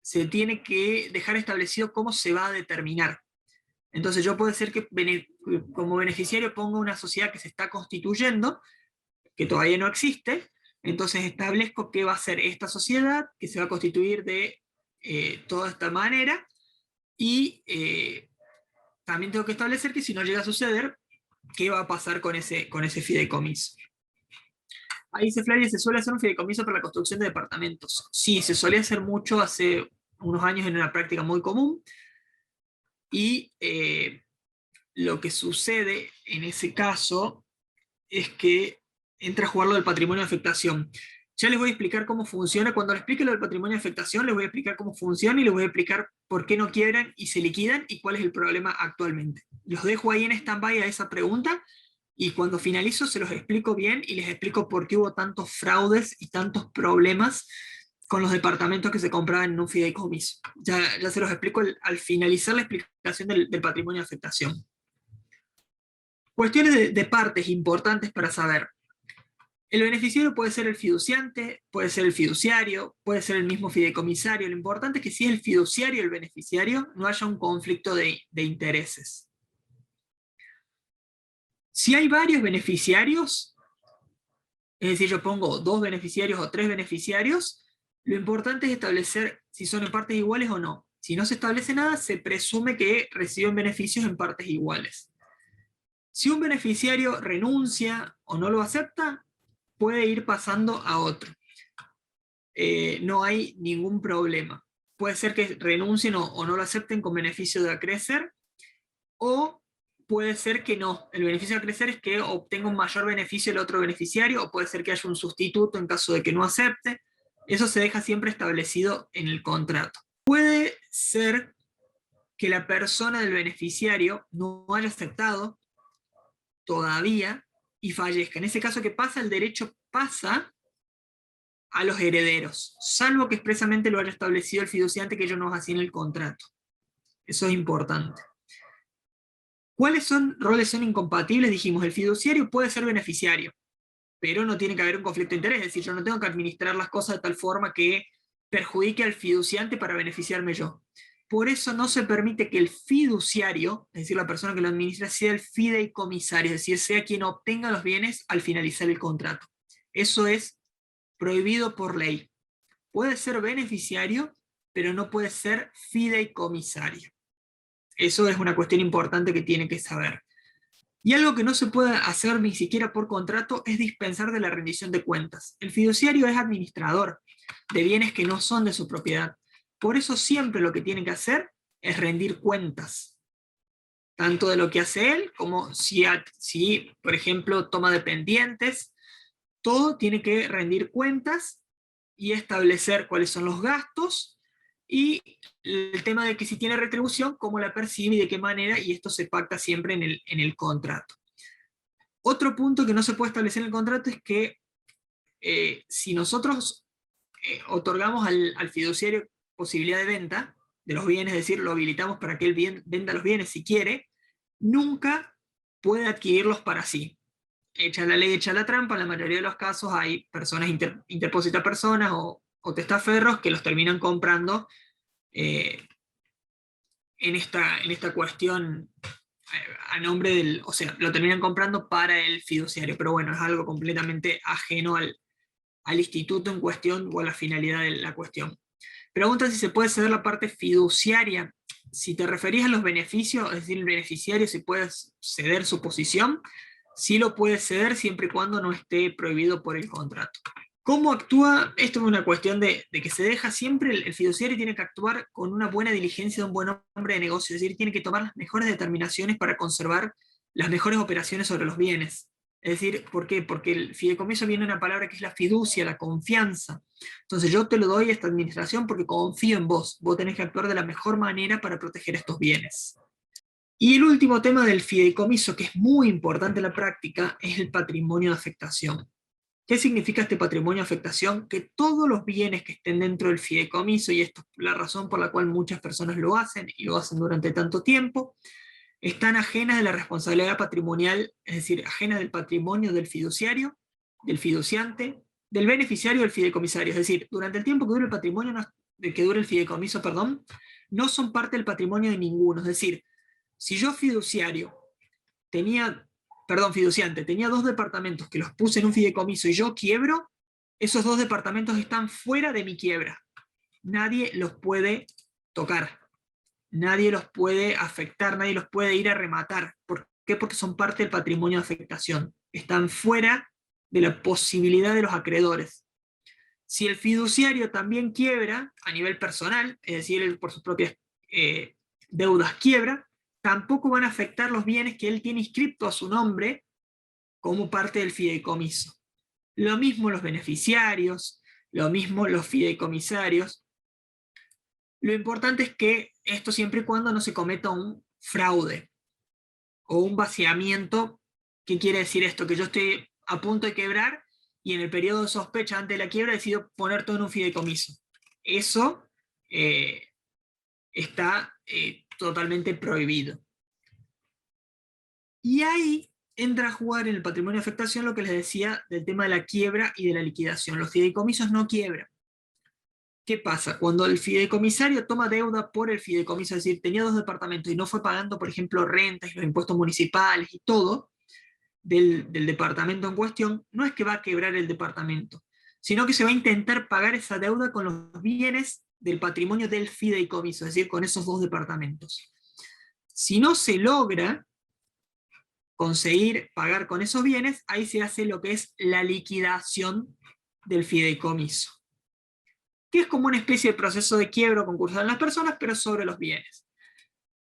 se tiene que dejar establecido cómo se va a determinar. Entonces yo puedo ser que como beneficiario ponga una sociedad que se está constituyendo, que todavía no existe, entonces establezco qué va a ser esta sociedad, que se va a constituir de toda esta manera, y también tengo que establecer que si no llega a suceder, qué va a pasar con ese fideicomiso. Ahí dice Flavia, ¿se suele hacer un fideicomiso para la construcción de departamentos? Sí, se solía hacer mucho hace unos años en una práctica muy común, y lo que sucede en ese caso es que entra a jugar lo del patrimonio de afectación. Ya les voy a explicar cómo funciona. Cuando les explique lo del patrimonio de afectación, les voy a explicar cómo funciona y les voy a explicar por qué no quiebran y se liquidan y cuál es el problema actualmente. Los dejo ahí en stand-by a esa pregunta, y cuando finalizo se los explico bien y les explico por qué hubo tantos fraudes y tantos problemas con los departamentos que se compraban en un fideicomiso. Ya se los explico al finalizar la explicación del patrimonio de afectación. Cuestiones de partes importantes para saber. El beneficiario puede ser el fiduciante, puede ser el fiduciario, puede ser el mismo fideicomisario. Lo importante es que si es el fiduciario el beneficiario, no haya un conflicto de intereses. Si hay varios beneficiarios, es decir, yo pongo 2 beneficiarios o 3 beneficiarios, lo importante es establecer si son en partes iguales o no. Si no se establece nada, se presume que reciben beneficios en partes iguales. Si un beneficiario renuncia o no lo acepta, puede ir pasando a otro. No hay ningún problema. Puede ser que renuncien o no lo acepten con beneficio de acrecer, o puede ser que no. El beneficio de acrecer es que obtenga un mayor beneficio el otro beneficiario, o puede ser que haya un sustituto en caso de que no acepte. Eso se deja siempre establecido en el contrato. Puede ser que la persona del beneficiario no haya aceptado todavía y fallezca. En ese caso, ¿qué pasa? El derecho pasa a los herederos, salvo que expresamente lo haya establecido el fiduciante, que ellos nos hacían el contrato. Eso es importante. ¿Cuáles roles son incompatibles? Dijimos, el fiduciario puede ser beneficiario, pero no tiene que haber un conflicto de interés, es decir, yo no tengo que administrar las cosas de tal forma que perjudique al fiduciante para beneficiarme yo. Por eso no se permite que el fiduciario, es decir, la persona que lo administra, sea el fideicomisario, es decir, sea quien obtenga los bienes al finalizar el contrato. Eso es prohibido por ley. Puede ser beneficiario, pero no puede ser fideicomisario. Eso es una cuestión importante que tiene que saber. Y algo que no se puede hacer ni siquiera por contrato es dispensar de la rendición de cuentas. El fiduciario es administrador de bienes que no son de su propiedad. Por eso siempre lo que tiene que hacer es rendir cuentas, tanto de lo que hace él, como si por ejemplo, toma dependientes. Todo tiene que rendir cuentas y establecer cuáles son los gastos, y el tema de que si tiene retribución, cómo la percibe y de qué manera, y esto se pacta siempre en el contrato. Otro punto que no se puede establecer en el contrato es que si nosotros otorgamos al fiduciario posibilidad de venta de los bienes, es decir, lo habilitamos para que él venda los bienes si quiere, nunca puede adquirirlos para sí. Echa la ley, echa la trampa. En la mayoría de los casos hay personas, interpósitas personas o testaferros que los terminan comprando en esta cuestión a nombre del, o sea, lo terminan comprando para el fiduciario, pero bueno, es algo completamente ajeno al instituto en cuestión o a la finalidad de la cuestión. Preguntan si se puede ceder la parte fiduciaria. Si te referís a los beneficios, es decir, el beneficiario si puede ceder su posición, sí lo puede ceder siempre y cuando no esté prohibido por el contrato. ¿Cómo actúa? Esto es una cuestión de que se deja siempre, el fiduciario tiene que actuar con una buena diligencia de un buen hombre de negocio, es decir, tiene que tomar las mejores determinaciones para conservar las mejores operaciones sobre los bienes. Es decir, ¿por qué? Porque el fideicomiso viene de una palabra que es la fiducia, la confianza. Entonces yo te lo doy a esta administración porque confío en vos. Vos tenés que actuar de la mejor manera para proteger estos bienes. Y el último tema del fideicomiso, que es muy importante en la práctica, es el patrimonio de afectación. ¿Qué significa este patrimonio de afectación? Que todos los bienes que estén dentro del fideicomiso, y esto es la razón por la cual muchas personas lo hacen, y lo hacen durante tanto tiempo, están ajenas de la responsabilidad patrimonial, es decir, ajenas del patrimonio del fiduciario, del fiduciante, del beneficiario del fideicomisario. Es decir, durante el tiempo que dure el patrimonio de que dure el fideicomiso, perdón, no son parte del patrimonio de ninguno. Es decir, si yo fiduciante, tenía 2 departamentos que los puse en un fideicomiso y yo quiebro, esos 2 departamentos están fuera de mi quiebra. Nadie los puede tocar, nadie los puede afectar, nadie los puede ir a rematar. ¿Por qué? Porque son parte del patrimonio de afectación. Están fuera de la posibilidad de los acreedores. Si el fiduciario también quiebra a nivel personal, es decir, él por sus propias deudas quiebra, tampoco van a afectar los bienes que él tiene inscripto a su nombre como parte del fideicomiso. Lo mismo los beneficiarios, lo mismo los fideicomisarios. Lo importante es que esto siempre y cuando no se cometa un fraude o un vaciamiento. ¿Qué quiere decir esto? Que yo estoy a punto de quebrar y en el periodo de sospecha antes de la quiebra decido poner todo en un fideicomiso. Eso está totalmente prohibido. Y ahí entra a jugar en el patrimonio de afectación lo que les decía del tema de la quiebra y de la liquidación. Los fideicomisos no quiebran. ¿Qué pasa? Cuando el fideicomisario toma deuda por el fideicomiso, es decir, tenía 2 departamentos y no fue pagando, por ejemplo, rentas y los impuestos municipales y todo del departamento en cuestión, no es que va a quebrar el departamento, sino que se va a intentar pagar esa deuda con los bienes del patrimonio del fideicomiso, es decir, con esos 2 departamentos. Si no se logra conseguir pagar con esos bienes, ahí se hace lo que es la liquidación del fideicomiso, que es como una especie de proceso de quiebra concursal en las personas, pero sobre los bienes.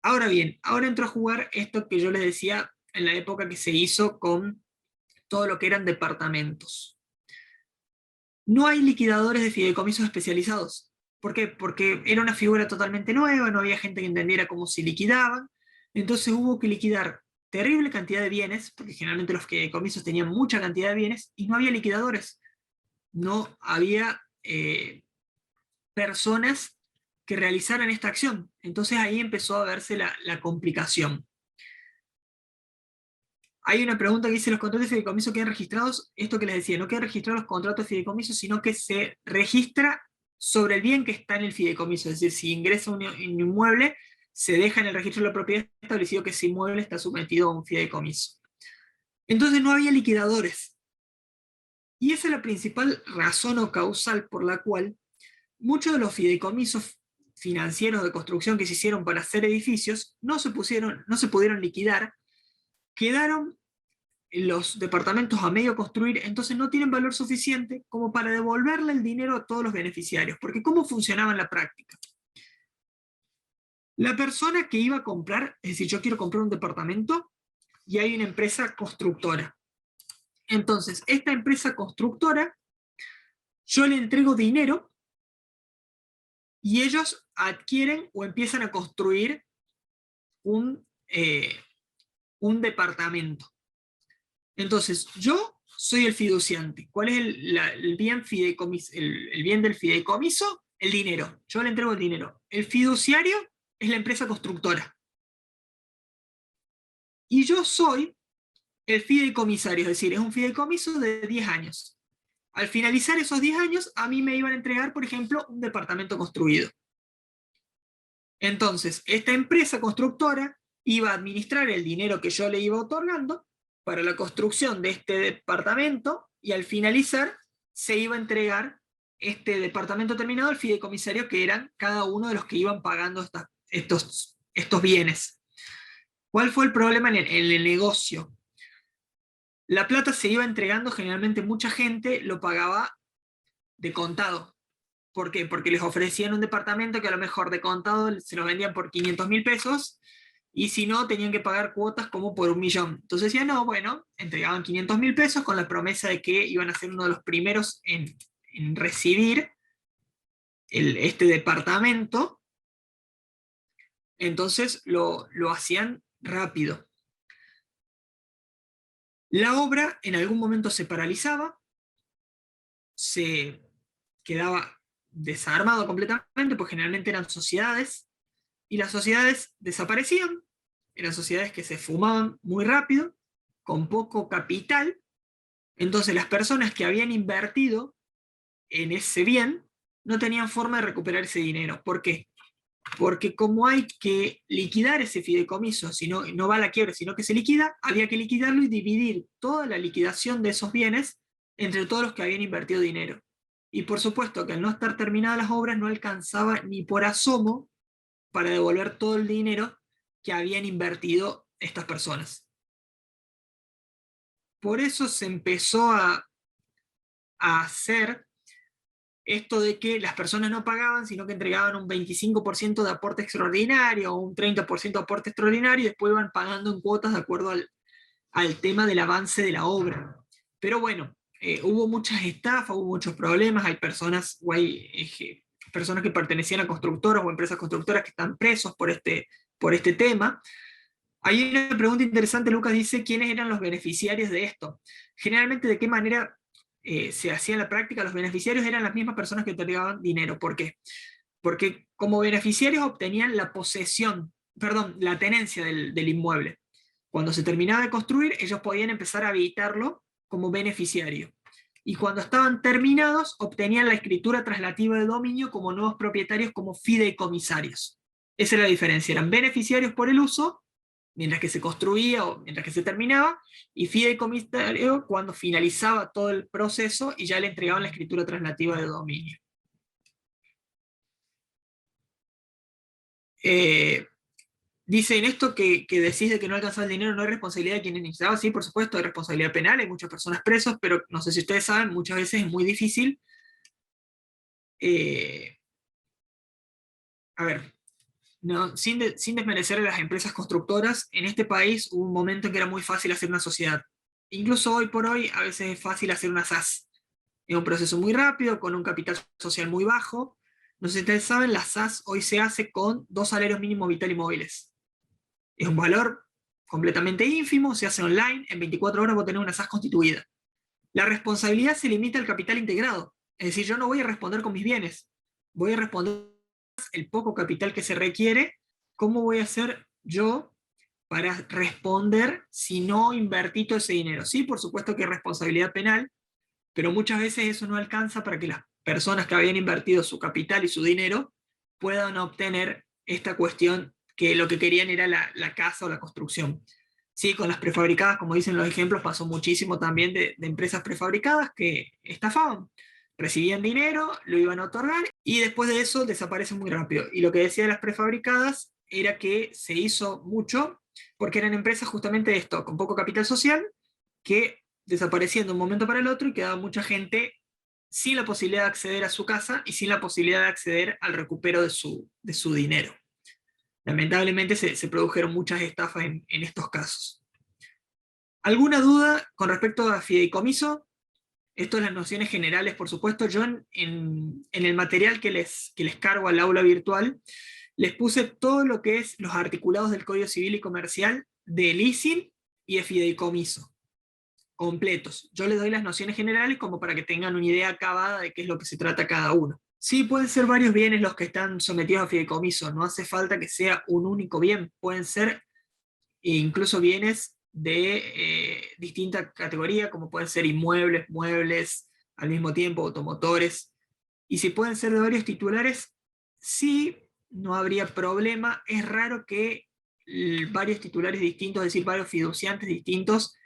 Ahora bien, ahora entró a jugar esto que yo les decía en la época que se hizo con todo lo que eran departamentos. No hay liquidadores de fideicomisos especializados. ¿Por qué? Porque era una figura totalmente nueva, no había gente que entendiera cómo se liquidaban, entonces hubo que liquidar terrible cantidad de bienes, porque generalmente los fideicomisos tenían mucha cantidad de bienes, y no había liquidadores. No había personas que realizaran esta acción. Entonces ahí empezó a verse la complicación. Hay una pregunta que dice: ¿los contratos de fideicomiso quedan registrados? Esto que les decía, no quedan registrados los contratos de fideicomiso, sino que se registra sobre el bien que está en el fideicomiso. Es decir, si ingresa un inmueble, se deja en el registro de la propiedad establecido que ese inmueble está sometido a un fideicomiso. Entonces no había liquidadores. Y esa es la principal razón o causal por la cual muchos de los fideicomisos financieros de construcción que se hicieron para hacer edificios no se pudieron liquidar, quedaron los departamentos a medio construir, entonces no tienen valor suficiente como para devolverle el dinero a todos los beneficiarios. Porque ¿cómo funcionaba en la práctica? La persona que iba a comprar, es decir, yo quiero comprar un departamento y hay una empresa constructora. Entonces, esta empresa constructora, yo le entrego dinero y ellos adquieren o empiezan a construir un departamento. Entonces, yo soy el fiduciante. ¿Cuál es el bien el bien del fideicomiso? El dinero. Yo le entrego el dinero. El fiduciario es la empresa constructora. Y yo soy el fideicomisario, es decir, es un fideicomiso de 10 años. Al finalizar esos 10 años, a mí me iban a entregar, por ejemplo, un departamento construido. Entonces, esta empresa constructora iba a administrar el dinero que yo le iba otorgando para la construcción de este departamento, y al finalizar se iba a entregar este departamento terminado al fideicomisario, que eran cada uno de los que iban pagando estos bienes. ¿Cuál fue el problema en el negocio? La plata se iba entregando, generalmente mucha gente lo pagaba de contado. ¿Por qué? Porque les ofrecían un departamento que a lo mejor de contado se lo vendían por 500.000 pesos, y si no, tenían que pagar cuotas como por 1.000.000. Entonces decían, no, bueno, entregaban 500.000 pesos con la promesa de que iban a ser uno de los primeros en recibir este departamento. Entonces lo hacían rápido. La obra en algún momento se paralizaba, se quedaba desarmado completamente, pues generalmente eran sociedades, y las sociedades desaparecían. Eran sociedades que se fumaban muy rápido, con poco capital. Entonces las personas que habían invertido en ese bien no tenían forma de recuperar ese dinero. ¿Por qué? Porque como hay que liquidar ese fideicomiso, si no, no va a la quiebra, sino que se liquida, había que liquidarlo y dividir toda la liquidación de esos bienes entre todos los que habían invertido dinero. Y por supuesto que al no estar terminadas las obras no alcanzaba ni por asomo para devolver todo el dinero que habían invertido estas personas. Por eso se empezó a hacer esto de que las personas no pagaban, sino que entregaban un 25% de aporte extraordinario o un 30% de aporte extraordinario y después iban pagando en cuotas de acuerdo al tema del avance de la obra. Pero bueno, hubo muchas estafas, hubo muchos problemas, hay personas, o hay personas que pertenecían a constructoras o empresas constructoras que están presos por este tema. Hay una pregunta interesante, Lucas dice, ¿quiénes eran los beneficiarios de esto? Generalmente, ¿de qué manera se hacía en la práctica? Los beneficiarios eran las mismas personas que entregaban dinero. ¿Por qué? Porque como beneficiarios obtenían la posesión, perdón, la tenencia del inmueble. Cuando se terminaba de construir, ellos podían empezar a habitarlo como beneficiario. Y cuando estaban terminados, obtenían la escritura traslativa de dominio como nuevos propietarios, como fideicomisarios. Esa era la diferencia, eran beneficiarios por el uso mientras que se construía o mientras que se terminaba, y fideicomisario cuando finalizaba todo el proceso y ya le entregaban la escritura traslativa de dominio. Eh, Dice en esto que decís de que no alcanzaba el dinero, no hay responsabilidad de quienes necesitaba. Sí, por supuesto, hay responsabilidad penal, hay muchas personas presas, pero no sé si ustedes saben, muchas veces es muy difícil. eh, a ver, no, sin desmerecer a las empresas constructoras, en este país hubo un momento en que era muy fácil hacer una sociedad. Incluso hoy por hoy, a veces es fácil hacer una SAS. Es un proceso muy rápido, con un capital social muy bajo. No sé si ustedes saben, la SAS hoy se hace con 2 salarios mínimos vitales y móviles. Es un valor completamente ínfimo, se hace online, en 24 horas vos tenés una SAS constituida. La responsabilidad se limita al capital integrado. Es decir, yo no voy a responder con mis bienes, voy a responder el poco capital que se requiere. ¿Cómo voy a hacer yo para responder si no invertí todo ese dinero? Sí, por supuesto que hay responsabilidad penal, pero muchas veces eso no alcanza para que las personas que habían invertido su capital y su dinero puedan obtener esta cuestión que lo que querían era la casa o la construcción. Sí, con las prefabricadas, como dicen los ejemplos, pasó muchísimo también de empresas prefabricadas que estafaban, recibían dinero, lo iban a otorgar y después de eso desaparecen muy rápido. Y lo que decía de las prefabricadas era que se hizo mucho porque eran empresas justamente de esto, con poco capital social, que desaparecían de un momento para el otro y quedaba mucha gente sin la posibilidad de acceder a su casa y sin la posibilidad de acceder al recupero de su dinero. Lamentablemente se produjeron muchas estafas en estos casos. ¿Alguna duda con respecto a fideicomiso? Esto es las nociones generales, por supuesto. Yo en el material que les cargo al aula virtual, les puse todo lo que es los articulados del Código Civil y Comercial de leasing y de fideicomiso, completos. Yo les doy las nociones generales como para que tengan una idea acabada de qué es lo que se trata cada uno. Sí, pueden ser varios bienes los que están sometidos a fideicomiso, no hace falta que sea un único bien, pueden ser incluso bienes de distinta categoría, como pueden ser inmuebles, muebles, al mismo tiempo automotores, y si pueden ser de varios titulares, sí, no habría problema. Es raro que varios titulares distintos, es decir, varios fiduciantes distintos,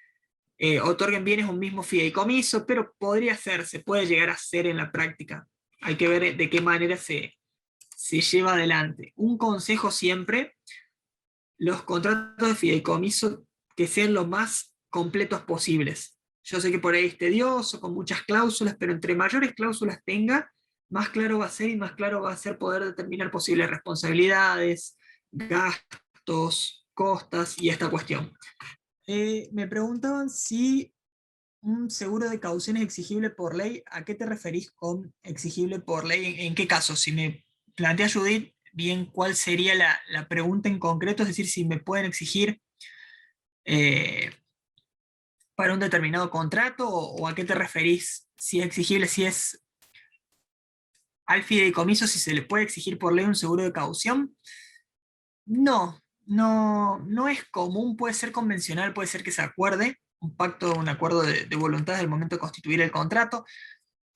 otorguen bienes a un mismo fideicomiso, pero podría ser, se puede llegar a hacer en la práctica. Hay que ver de qué manera se lleva adelante. Un consejo siempre, los contratos de fideicomiso que sean lo más completos posibles. Yo sé que por ahí es tedioso, con muchas cláusulas, pero entre mayores cláusulas tenga, más claro va a ser y más claro va a ser poder determinar posibles responsabilidades, gastos, costas y esta cuestión. Me preguntaban si un seguro de caución es exigible por ley. ¿A qué te referís con exigible por ley? ¿En qué caso? Si me plantea Judith bien cuál sería la pregunta en concreto, es decir, si me pueden exigir eh, para un determinado contrato o a qué te referís, si es exigible, si es al fideicomiso, si se le puede exigir por ley un seguro de caución. No, no es común, puede ser convencional, puede ser que se acuerde, un pacto, un acuerdo de voluntad al momento de constituir el contrato.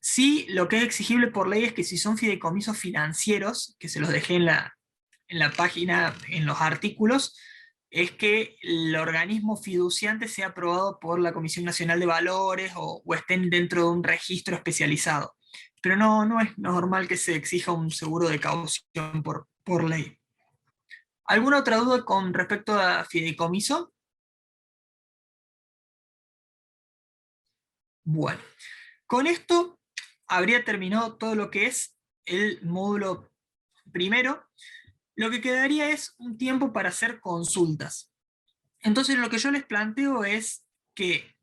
Sí, lo que es exigible por ley es que si son fideicomisos financieros, que se los dejé en la página, en los artículos, es que el organismo fiduciante sea aprobado por la Comisión Nacional de Valores o estén dentro de un registro especializado. Pero no, no es normal que se exija un seguro de caución por ley. ¿Alguna otra duda con respecto a fideicomiso? Bueno, con esto habría terminado todo lo que es el módulo primero. Lo que quedaría es un tiempo para hacer consultas. Entonces lo que yo les planteo es que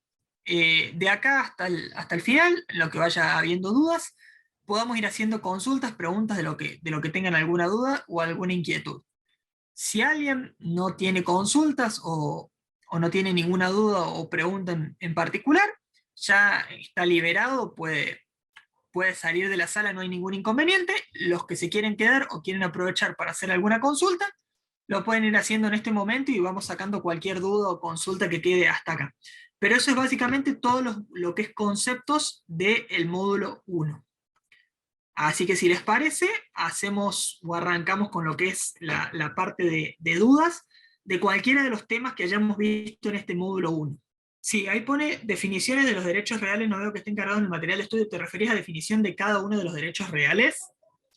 de acá hasta el final, lo que vaya habiendo dudas, podamos ir haciendo consultas, preguntas de lo que tengan alguna duda o alguna inquietud. Si alguien no tiene consultas o no tiene ninguna duda o pregunta en particular, ya está liberado, puede salir de la sala, no hay ningún inconveniente. Los que se quieren quedar o quieren aprovechar para hacer alguna consulta, lo pueden ir haciendo en este momento y vamos sacando cualquier duda o consulta que quede hasta acá. Pero eso es básicamente todo lo que es conceptos del módulo 1. Así que si les parece, hacemos o arrancamos con lo que es la parte de dudas de cualquiera de los temas que hayamos visto en este módulo 1. Sí, ahí pone definiciones de los derechos reales, no veo que esté encargado en el material de estudio. ¿Te referís a definición de cada uno de los derechos reales?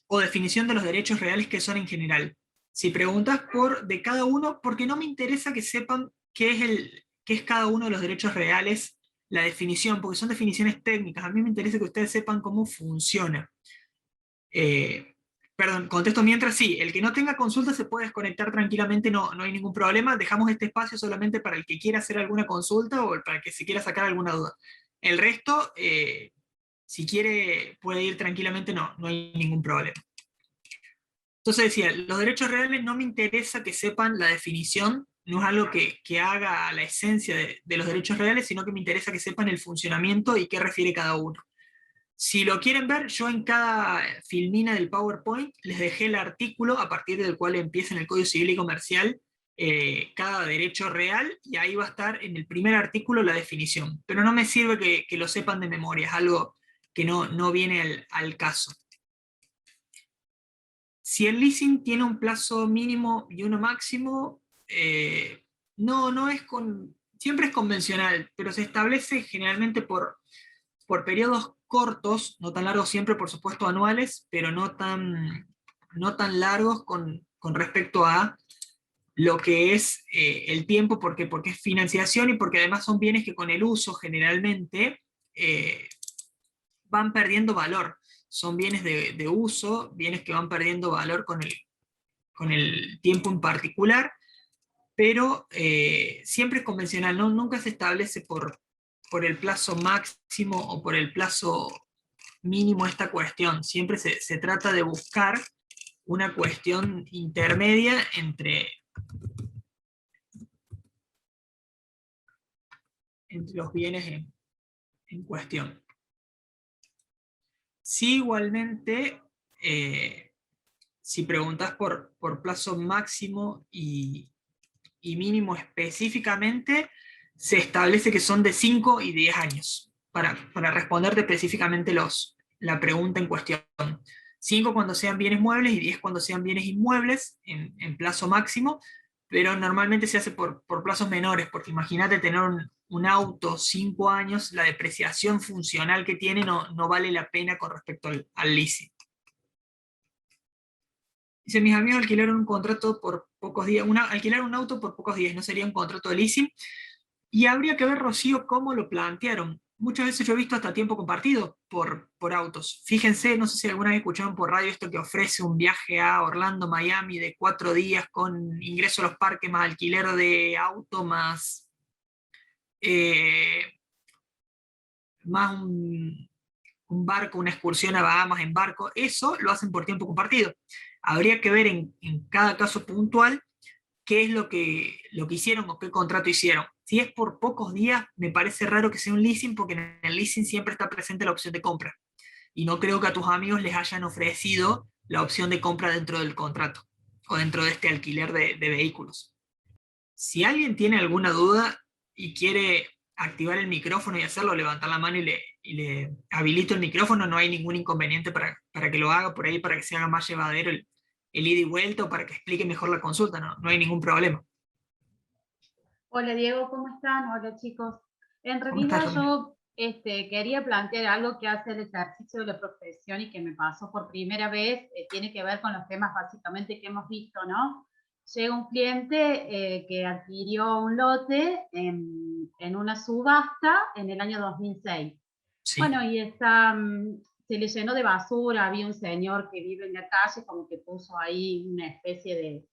¿O definición de los derechos reales que son en general? Si preguntas por de cada uno, porque no me interesa que sepan qué es cada uno de los derechos reales, la definición, porque son definiciones técnicas. A mí me interesa que ustedes sepan cómo funciona. Eh, Perdón, contesto mientras sí, el que no tenga consulta se puede desconectar tranquilamente, no, no hay ningún problema. Dejamos este espacio solamente para el que quiera hacer alguna consulta o para el que se quiera sacar alguna duda. El resto, si quiere, puede ir tranquilamente, no, no hay ningún problema. Entonces decía, los derechos reales no me interesa que sepan la definición, no es algo que haga a la esencia de los derechos reales, sino que me interesa que sepan el funcionamiento y qué refiere cada uno. Si lo quieren ver, yo en cada filmina del PowerPoint les dejé el artículo a partir del cual empieza en el Código Civil y Comercial cada derecho real, y ahí va a estar en el primer artículo la definición. Pero no me sirve que lo sepan de memoria, es algo que no viene al caso. Si el leasing tiene un plazo mínimo y uno máximo, no es siempre es convencional, pero se establece generalmente por periodos cortos, no tan largos siempre, por supuesto, anuales, pero no tan largos con respecto a lo que es el tiempo, porque es financiación y porque además son bienes que con el uso generalmente van perdiendo valor. Son bienes de uso, bienes que van perdiendo valor con el tiempo en particular, pero siempre es convencional, ¿no? Nunca se establece por el plazo máximo o por el plazo mínimo esta cuestión. Siempre se trata de buscar una cuestión intermedia entre los bienes en cuestión. Sí, igualmente, si preguntas por plazo máximo y mínimo específicamente, se establece que son de 5 y 10 años, para responderte específicamente la pregunta en cuestión. 5 cuando sean bienes muebles y 10 cuando sean bienes inmuebles, en plazo máximo, pero normalmente se hace por plazos menores, porque imagínate tener un auto 5 años, la depreciación funcional que tiene no vale la pena con respecto al leasing. Dice, mis amigos alquilaron un contrato por pocos días, alquilar un auto por pocos días, ¿no sería un contrato de leasing? Y habría que ver, Rocío, cómo lo plantearon. Muchas veces yo he visto hasta tiempo compartido por autos. Fíjense, no sé si alguna vez escucharon por radio esto que ofrece un viaje a Orlando, Miami de 4 días con ingreso a los parques, más alquiler de auto, eh, más un barco, una excursión a Bahamas en barco. Eso lo hacen por tiempo compartido. Habría que ver en cada caso puntual qué es lo que hicieron o qué contrato hicieron. Si es por pocos días, me parece raro que sea un leasing, porque en el leasing siempre está presente la opción de compra. Y no creo que a tus amigos les hayan ofrecido la opción de compra dentro del contrato o dentro de este alquiler de vehículos. Si alguien tiene alguna duda y quiere activar el micrófono y hacerlo, levantar la mano y le habilito el micrófono, no hay ningún inconveniente para que lo haga por ahí, para que se haga más llevadero el ida y vuelta, o para que explique mejor la consulta, no hay ningún problema. Hola Diego, ¿cómo están? Hola chicos. En ¿Cómo estás, realidad Romina? yo quería plantear algo que hace el ejercicio de la profesión y que me pasó por primera vez, tiene que ver con los temas básicamente que hemos visto, ¿no? Llega un cliente que adquirió un lote en una subasta en el año 2006. Sí, Bueno, y se le llenó de basura, había un señor que vive en la calle como que puso ahí una especie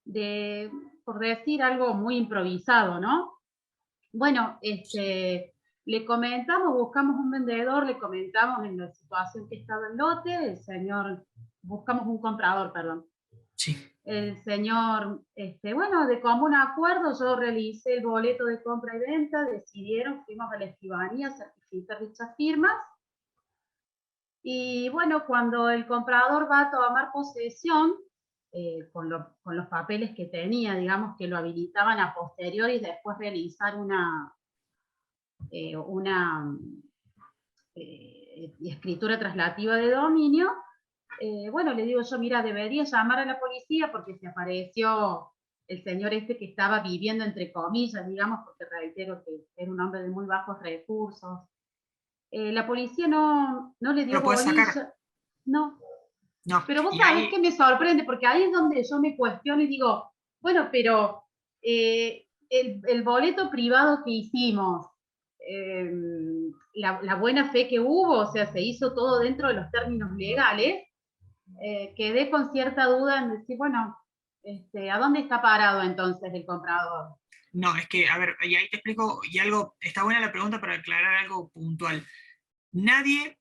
de, por decir algo muy improvisado, ¿no? Bueno, le comentamos, buscamos un vendedor, le comentamos en la situación que estaba el lote, el señor, buscamos un comprador, perdón. sí. El señor, bueno, de común acuerdo, yo realicé el boleto de compra y venta, decidieron, fuimos a la escribanía a certificar dichas firmas, y bueno, cuando el comprador va a tomar posesión, con los papeles que tenía, digamos que lo habilitaban a posteriori y después realizar una escritura traslativa de dominio, bueno, le digo yo, mira, debería llamar a la policía porque se apareció el señor que estaba viviendo entre comillas, digamos, porque reitero que era un hombre de muy bajos recursos. La policía no le No dio lo puedes sacar. bolilla, no. No. Pero vos Y sabés que ahí, me sorprende, porque ahí es donde yo me cuestiono y digo, bueno, pero el boleto privado que hicimos, eh, la buena fe que hubo, o sea, se hizo todo dentro de los términos legales, quedé con cierta duda en decir, bueno, ¿a dónde está parado entonces el comprador? no, es que, a ver, y ahí te explico, y algo, está buena la pregunta para aclarar algo puntual. Nadie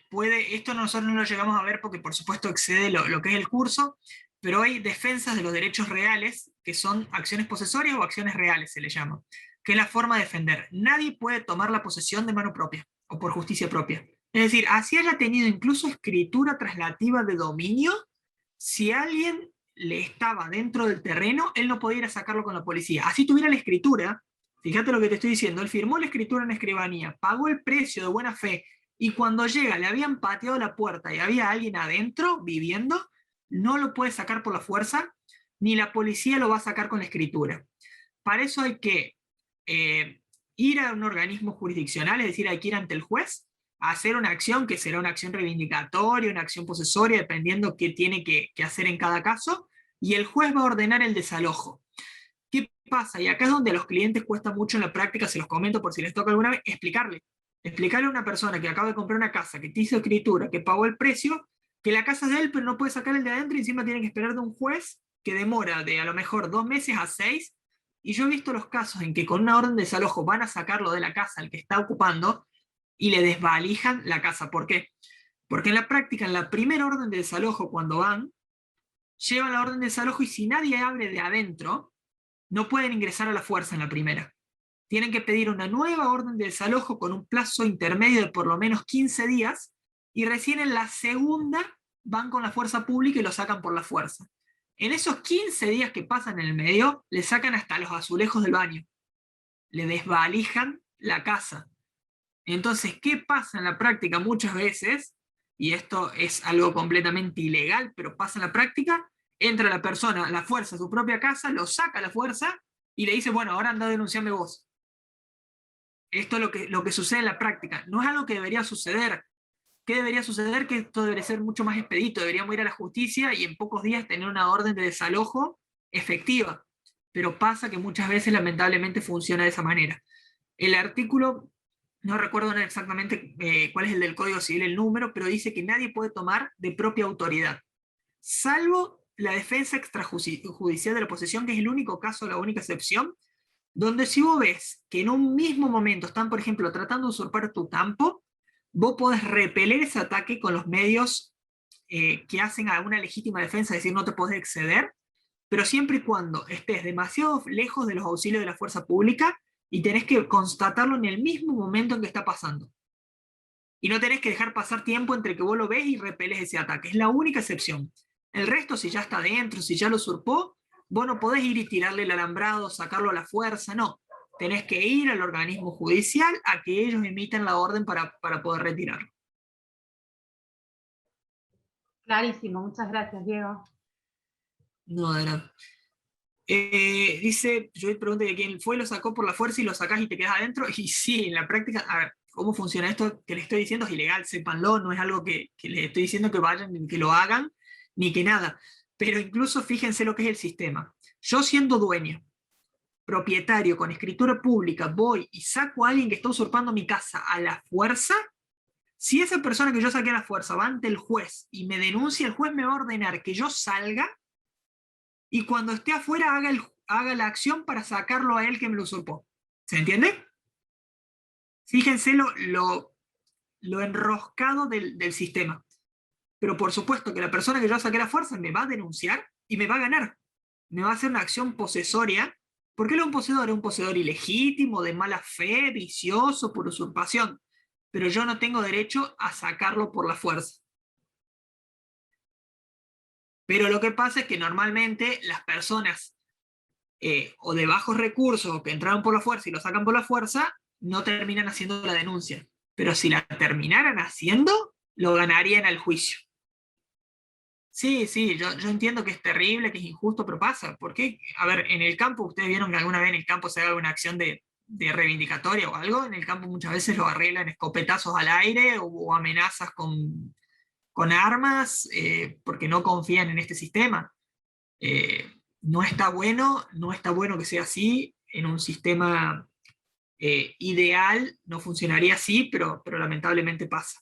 puede, esto nosotros no lo llegamos a ver porque por supuesto excede lo que es el curso, pero hay defensas de los derechos reales, que son acciones posesorias o acciones reales, se le llama, que es la forma de defender. Nadie puede tomar la posesión de mano propia o por justicia propia. Es decir, así haya tenido incluso escritura traslativa de dominio, si alguien le estaba dentro del terreno, él no podía ir a sacarlo con la policía. Así tuviera la escritura, fíjate lo que te estoy diciendo, él firmó la escritura en la escribanía, pagó el precio de buena fe, y cuando llega le habían pateado la puerta y había alguien adentro viviendo, no lo puede sacar por la fuerza, ni la policía lo va a sacar con la escritura. Para eso hay que ir a un organismo jurisdiccional, es decir, hay que ir ante el juez, a hacer una acción que será una acción reivindicatoria, una acción posesoria, dependiendo qué tiene que hacer en cada caso, y el juez va a ordenar el desalojo. ¿Qué pasa? Y acá es donde a los clientes cuesta mucho en la práctica, se los comento por si les toca alguna vez, explicarle a una persona que acaba de comprar una casa, que te hizo escritura, que pagó el precio, que la casa es de él, pero no puede sacar el de adentro y encima tiene que esperar de un juez que demora de a lo mejor 2 meses a 6. Y yo he visto los casos en que con una orden de desalojo van a sacarlo de la casa al que está ocupando y le desvalijan la casa. ¿Por qué? Porque en la práctica, en la primera orden de desalojo, cuando van, llevan la orden de desalojo y si nadie abre de adentro, no pueden ingresar a la fuerza en la primera. Tienen que pedir una nueva orden de desalojo con un plazo intermedio de por lo menos 15 días y recién en la segunda van con la fuerza pública y lo sacan por la fuerza. En esos 15 días que pasan en el medio, le sacan hasta los azulejos del baño, le desvalijan la casa. Entonces, ¿qué pasa en la práctica muchas veces? Y esto es algo completamente ilegal, pero pasa en la práctica, entra la persona, la fuerza, a su propia casa, lo saca a la fuerza y le dice, bueno, ahora anda a denunciarme vos. Esto es lo que sucede en la práctica. No es algo que debería suceder. ¿Qué debería suceder? Que esto debería ser mucho más expedito. Deberíamos ir a la justicia y en pocos días tener una orden de desalojo efectiva. Pero pasa que muchas veces lamentablemente funciona de esa manera. El artículo, no recuerdo exactamente cuál es el del Código Civil, el número, pero dice que nadie puede tomar de propia autoridad, salvo la defensa extrajudicial de la posesión, que es el único caso, la única excepción, donde si vos ves que en un mismo momento están, por ejemplo, tratando de usurpar tu campo, vos podés repeler ese ataque con los medios que hacen a una legítima defensa, es decir, no te podés exceder, pero siempre y cuando estés demasiado lejos de los auxilios de la fuerza pública y tenés que constatarlo en el mismo momento en que está pasando. Y no tenés que dejar pasar tiempo entre que vos lo ves y repeles ese ataque. Es la única excepción. El resto, si ya está dentro, si ya lo usurpó, vos no podés ir y tirarle el alambrado, sacarlo a la fuerza, no. tenés que ir al organismo judicial a que ellos emitan la orden para poder retirarlo. Clarísimo, muchas gracias, Diego. No, de nada. Dice, yo pregunto que quién fue, lo sacó por la fuerza y lo sacás y te quedas adentro. Y sí, en la práctica, a ver, ¿cómo funciona esto? Que les estoy diciendo es ilegal, sépanlo, no es algo que les estoy diciendo que vayan, ni que lo hagan, ni que nada. Pero incluso fíjense lo que es el sistema. Yo siendo dueño, propietario, con escritura pública, voy y saco a alguien que está usurpando mi casa a la fuerza. Si esa persona que yo saqué a la fuerza va ante el juez y me denuncia, el juez me va a ordenar que yo salga y cuando esté afuera haga la acción para sacarlo a él que me lo usurpó. ¿Se entiende? Fíjense lo enroscado del sistema. Pero por supuesto que la persona que yo saqué a la fuerza me va a denunciar y me va a ganar. Me va a hacer una acción posesoria. ¿Por qué era un poseedor? Es un poseedor ilegítimo, de mala fe, vicioso, por usurpación. Pero yo no tengo derecho a sacarlo por la fuerza. Pero lo que pasa es que normalmente las personas o de bajos recursos o que entraron por la fuerza y lo sacan por la fuerza, no terminan haciendo la denuncia. Pero si la terminaran haciendo, lo ganarían al juicio. Sí, sí, yo entiendo que es terrible, que es injusto, pero pasa. ¿Por qué? A ver, en el campo, ¿ustedes vieron que alguna vez en el campo se haga una acción de reivindicatoria o algo? En el campo muchas veces lo arreglan escopetazos al aire o amenazas con armas porque no confían en este sistema. No está bueno, no está bueno que sea así. En un sistema ideal no funcionaría así, pero lamentablemente pasa.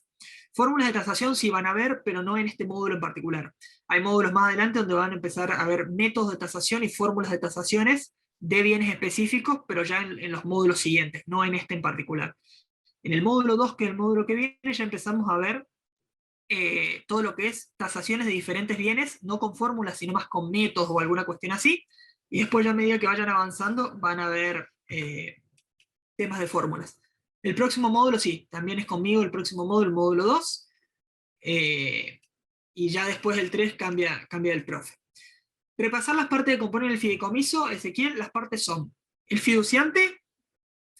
Fórmulas de tasación sí van a haber, pero no en este módulo en particular. Hay módulos más adelante donde van a empezar a haber métodos de tasación y fórmulas de tasaciones de bienes específicos, pero ya en los módulos siguientes, no en este en particular. En el módulo 2, que es el módulo que viene, ya empezamos a ver todo lo que es tasaciones de diferentes bienes, no con fórmulas, sino más con métodos o alguna cuestión así. Y después, ya a medida que vayan avanzando, van a ver temas de fórmulas. El próximo módulo, sí, también es conmigo el próximo módulo, el módulo 2. Y ya después el 3 cambia el profe. Repasar las partes que componen el fideicomiso, Ezequiel, las partes son: el fiduciante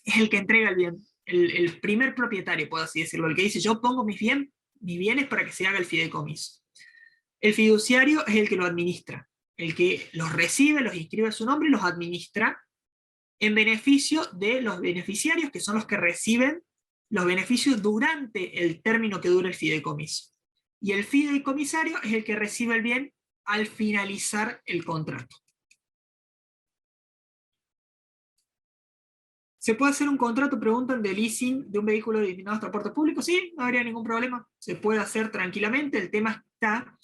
es el que entrega el bien, el primer propietario, puedo así decirlo, el que dice yo pongo mis bienes para que se haga el fideicomiso. El fiduciario es el que lo administra, el que los recibe, los inscribe a su nombre y los administra en beneficio de los beneficiarios, que son los que reciben los beneficios durante el término que dura el fideicomiso. Y el fideicomisario es el que recibe el bien al finalizar el contrato. ¿Se puede hacer un contrato, preguntan, de leasing de un vehículo destinado a transporte público? Sí, no habría ningún problema. Se puede hacer tranquilamente. El tema está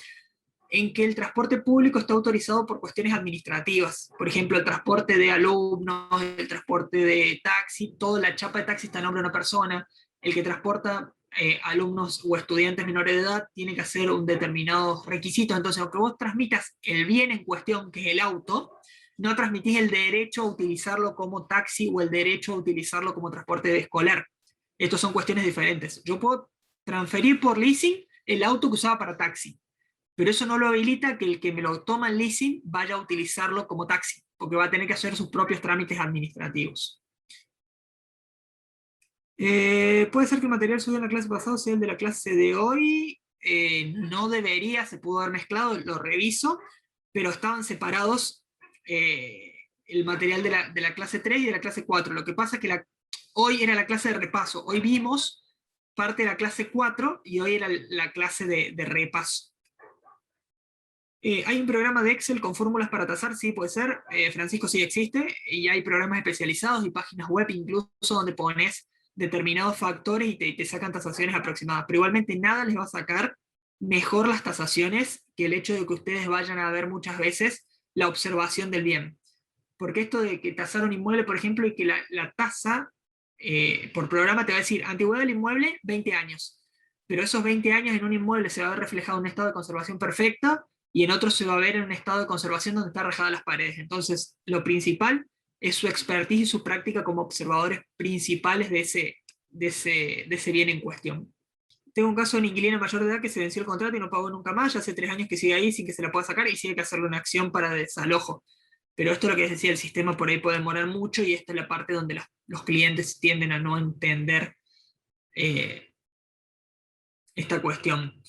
en que el transporte público está autorizado por cuestiones administrativas. Por ejemplo, el transporte de alumnos, el transporte de taxi, toda la chapa de taxi está a nombre de una persona. El que transporta alumnos o estudiantes menores de edad tiene que hacer un determinado requisito. Entonces, aunque vos transmitas el bien en cuestión, que es el auto, no transmitís el derecho a utilizarlo como taxi o el derecho a utilizarlo como transporte escolar. Estos son cuestiones diferentes. Yo puedo transferir por leasing el auto que usaba para taxi, pero eso no lo habilita que el que me lo toma en leasing vaya a utilizarlo como taxi, porque va a tener que hacer sus propios trámites administrativos. Puede ser que el material subido en la clase pasada sea el de la clase de hoy. No debería, se pudo haber mezclado, lo reviso, pero estaban separados el material de la clase 3 y de la clase 4. Lo que pasa es que hoy era la clase de repaso, hoy vimos parte de la clase 4 y hoy era la clase de repaso. ¿Hay un programa de Excel con fórmulas para tasar? Sí, puede ser. Francisco, sí existe. Y hay programas especializados y páginas web incluso donde pones determinados factores y te sacan tasaciones aproximadas. Pero igualmente nada les va a sacar mejor las tasaciones que el hecho de que ustedes vayan a ver muchas veces la observación del bien. Porque esto de que tasar un inmueble, por ejemplo, y que la tasa por programa te va a decir antigüedad del inmueble 20 años. Pero esos 20 años en un inmueble se va a ver reflejado en un estado de conservación perfecta y en otro se va a ver en un estado de conservación donde están rajadas las paredes. Entonces, lo principal es su expertise y su práctica como observadores principales de ese bien en cuestión. Tengo un caso de un inquilino mayor de edad que se venció el contrato y no pagó nunca más, ya hace 3 años que sigue ahí sin que se la pueda sacar y sigue que hacerle una acción para desalojo. Pero esto es lo que decía, el sistema por ahí puede demorar mucho y esta es la parte donde los clientes tienden a no entender esta cuestión.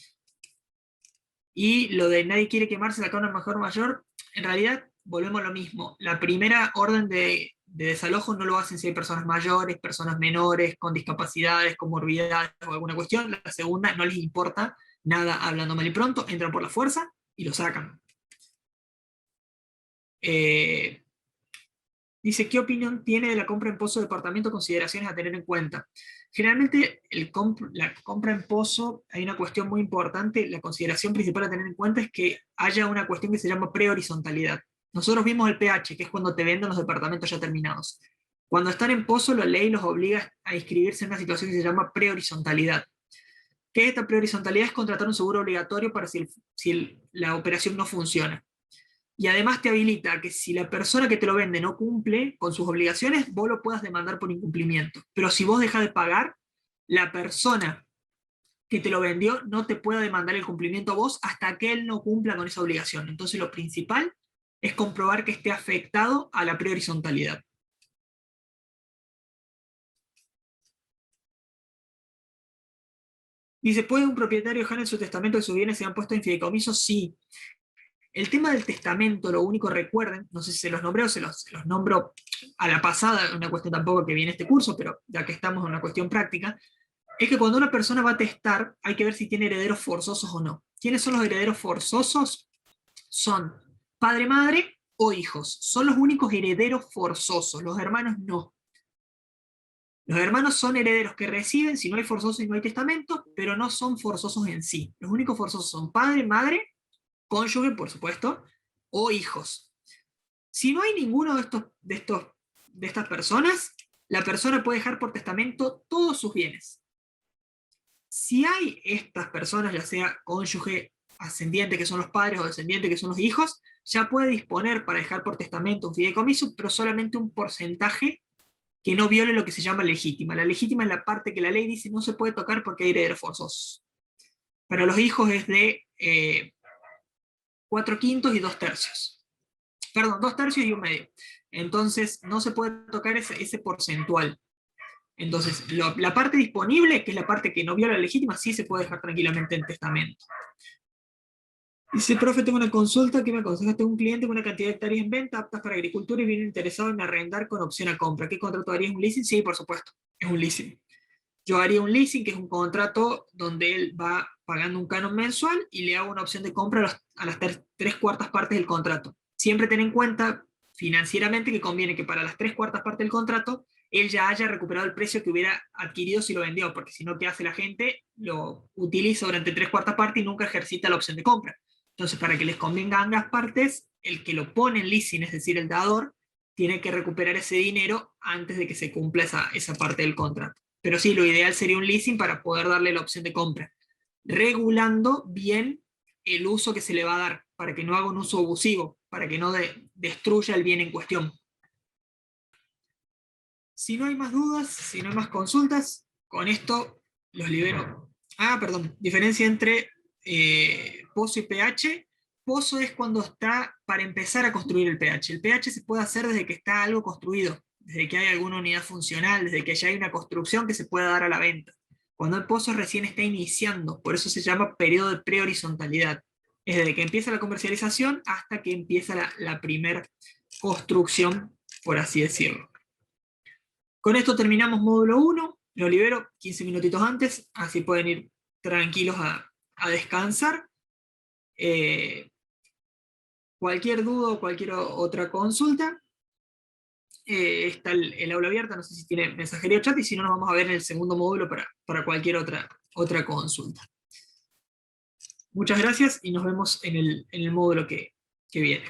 Y lo de nadie quiere quemarse la causa mejor mayor, en realidad volvemos a lo mismo. La primera orden de desalojo no lo hacen si hay personas mayores, personas menores, con discapacidades, con morbidades o alguna cuestión. La segunda no les importa nada hablando mal y pronto, entran por la fuerza y lo sacan. Dice, ¿qué opinión tiene de la compra en pozo de departamento? Consideraciones a tener en cuenta. Generalmente, la compra en pozo, hay una cuestión muy importante, la consideración principal a tener en cuenta es que haya una cuestión que se llama prehorizontalidad. Nosotros vimos el PH, que es cuando te venden los departamentos ya terminados. Cuando están en pozo, la ley los obliga a inscribirse en una situación que se llama prehorizontalidad. ¿Qué es esta prehorizontalidad? Es contratar un seguro obligatorio para si la operación no funciona. Y además te habilita que si la persona que te lo vende no cumple con sus obligaciones, vos lo puedas demandar por incumplimiento. Pero si vos dejas de pagar, la persona que te lo vendió no te puede demandar el cumplimiento a vos hasta que él no cumpla con esa obligación. Entonces lo principal es comprobar que esté afectado a la prehorizontalidad. Dice, ¿puede un propietario dejar en su testamento que sus bienes sean puestos en fideicomiso? Sí. El tema del testamento, lo único recuerden, no sé si se los nombré o se los nombro a la pasada, una cuestión tampoco que viene este curso, pero ya que estamos en una cuestión práctica, es que cuando una persona va a testar, hay que ver si tiene herederos forzosos o no. ¿Quiénes son los herederos forzosos? Son padre, madre o hijos. Son los únicos herederos forzosos, los hermanos no. Los hermanos son herederos que reciben si no hay forzosos y no hay testamento, pero no son forzosos en sí. Los únicos forzosos son padre, madre, cónyuge, por supuesto, o hijos. Si no hay ninguno de estas personas, la persona puede dejar por testamento todos sus bienes. Si hay estas personas, ya sea cónyuge, ascendiente, que son los padres, o descendiente, que son los hijos, ya puede disponer para dejar por testamento un fideicomiso, pero solamente un porcentaje que no viole lo que se llama legítima. La legítima es la parte que la ley dice no se puede tocar porque hay herederos forzosos. Para los hijos es de 4/5 y 2/3. Perdón, 2/3 y 1/2. Entonces no se puede tocar ese porcentual. Entonces, la parte disponible, que es la parte que no viola la legítima, sí se puede dejar tranquilamente en testamento. Dice, profe, tengo una consulta, ¿qué me aconsejas? Tengo un cliente con una cantidad de hectáreas en venta, aptas para agricultura y viene interesado en arrendar con opción a compra. ¿Qué contrato haría? ¿Es un leasing? Sí, por supuesto, es un leasing. Yo haría un leasing, que es un contrato donde él va pagando un canon mensual y le hago una opción de compra a las 3/4 partes del contrato. Siempre ten en cuenta financieramente que conviene que para las 3/4 partes del contrato él ya haya recuperado el precio que hubiera adquirido si lo vendió, porque si no, ¿qué hace la gente? Lo utiliza durante 3/4 partes y nunca ejercita la opción de compra. Entonces, para que les convenga a ambas partes, el que lo pone en leasing, es decir, el dador, tiene que recuperar ese dinero antes de que se cumpla esa parte del contrato. Pero sí, lo ideal sería un leasing para poder darle la opción de compra, regulando bien el uso que se le va a dar, para que no haga un uso abusivo, para que no destruya el bien en cuestión. Si no hay más dudas, si no hay más consultas, con esto los libero. Perdón, diferencia entre pozo y pH. Pozo es cuando está para empezar a construir el pH. El pH se puede hacer desde que está algo construido, desde que hay alguna unidad funcional, desde que ya hay una construcción que se pueda dar a la venta. Cuando el pozo recién está iniciando, por eso se llama periodo de prehorizontalidad. Es desde que empieza la comercialización hasta que empieza la primera construcción, por así decirlo. Con esto terminamos módulo 1, lo libero 15 minutitos antes, así pueden ir tranquilos a descansar. Cualquier duda o cualquier otra consulta, está el aula abierta, no sé si tiene mensajería o chat, y si no nos vamos a ver en el segundo módulo para cualquier otra consulta. Muchas gracias y nos vemos en el módulo que viene.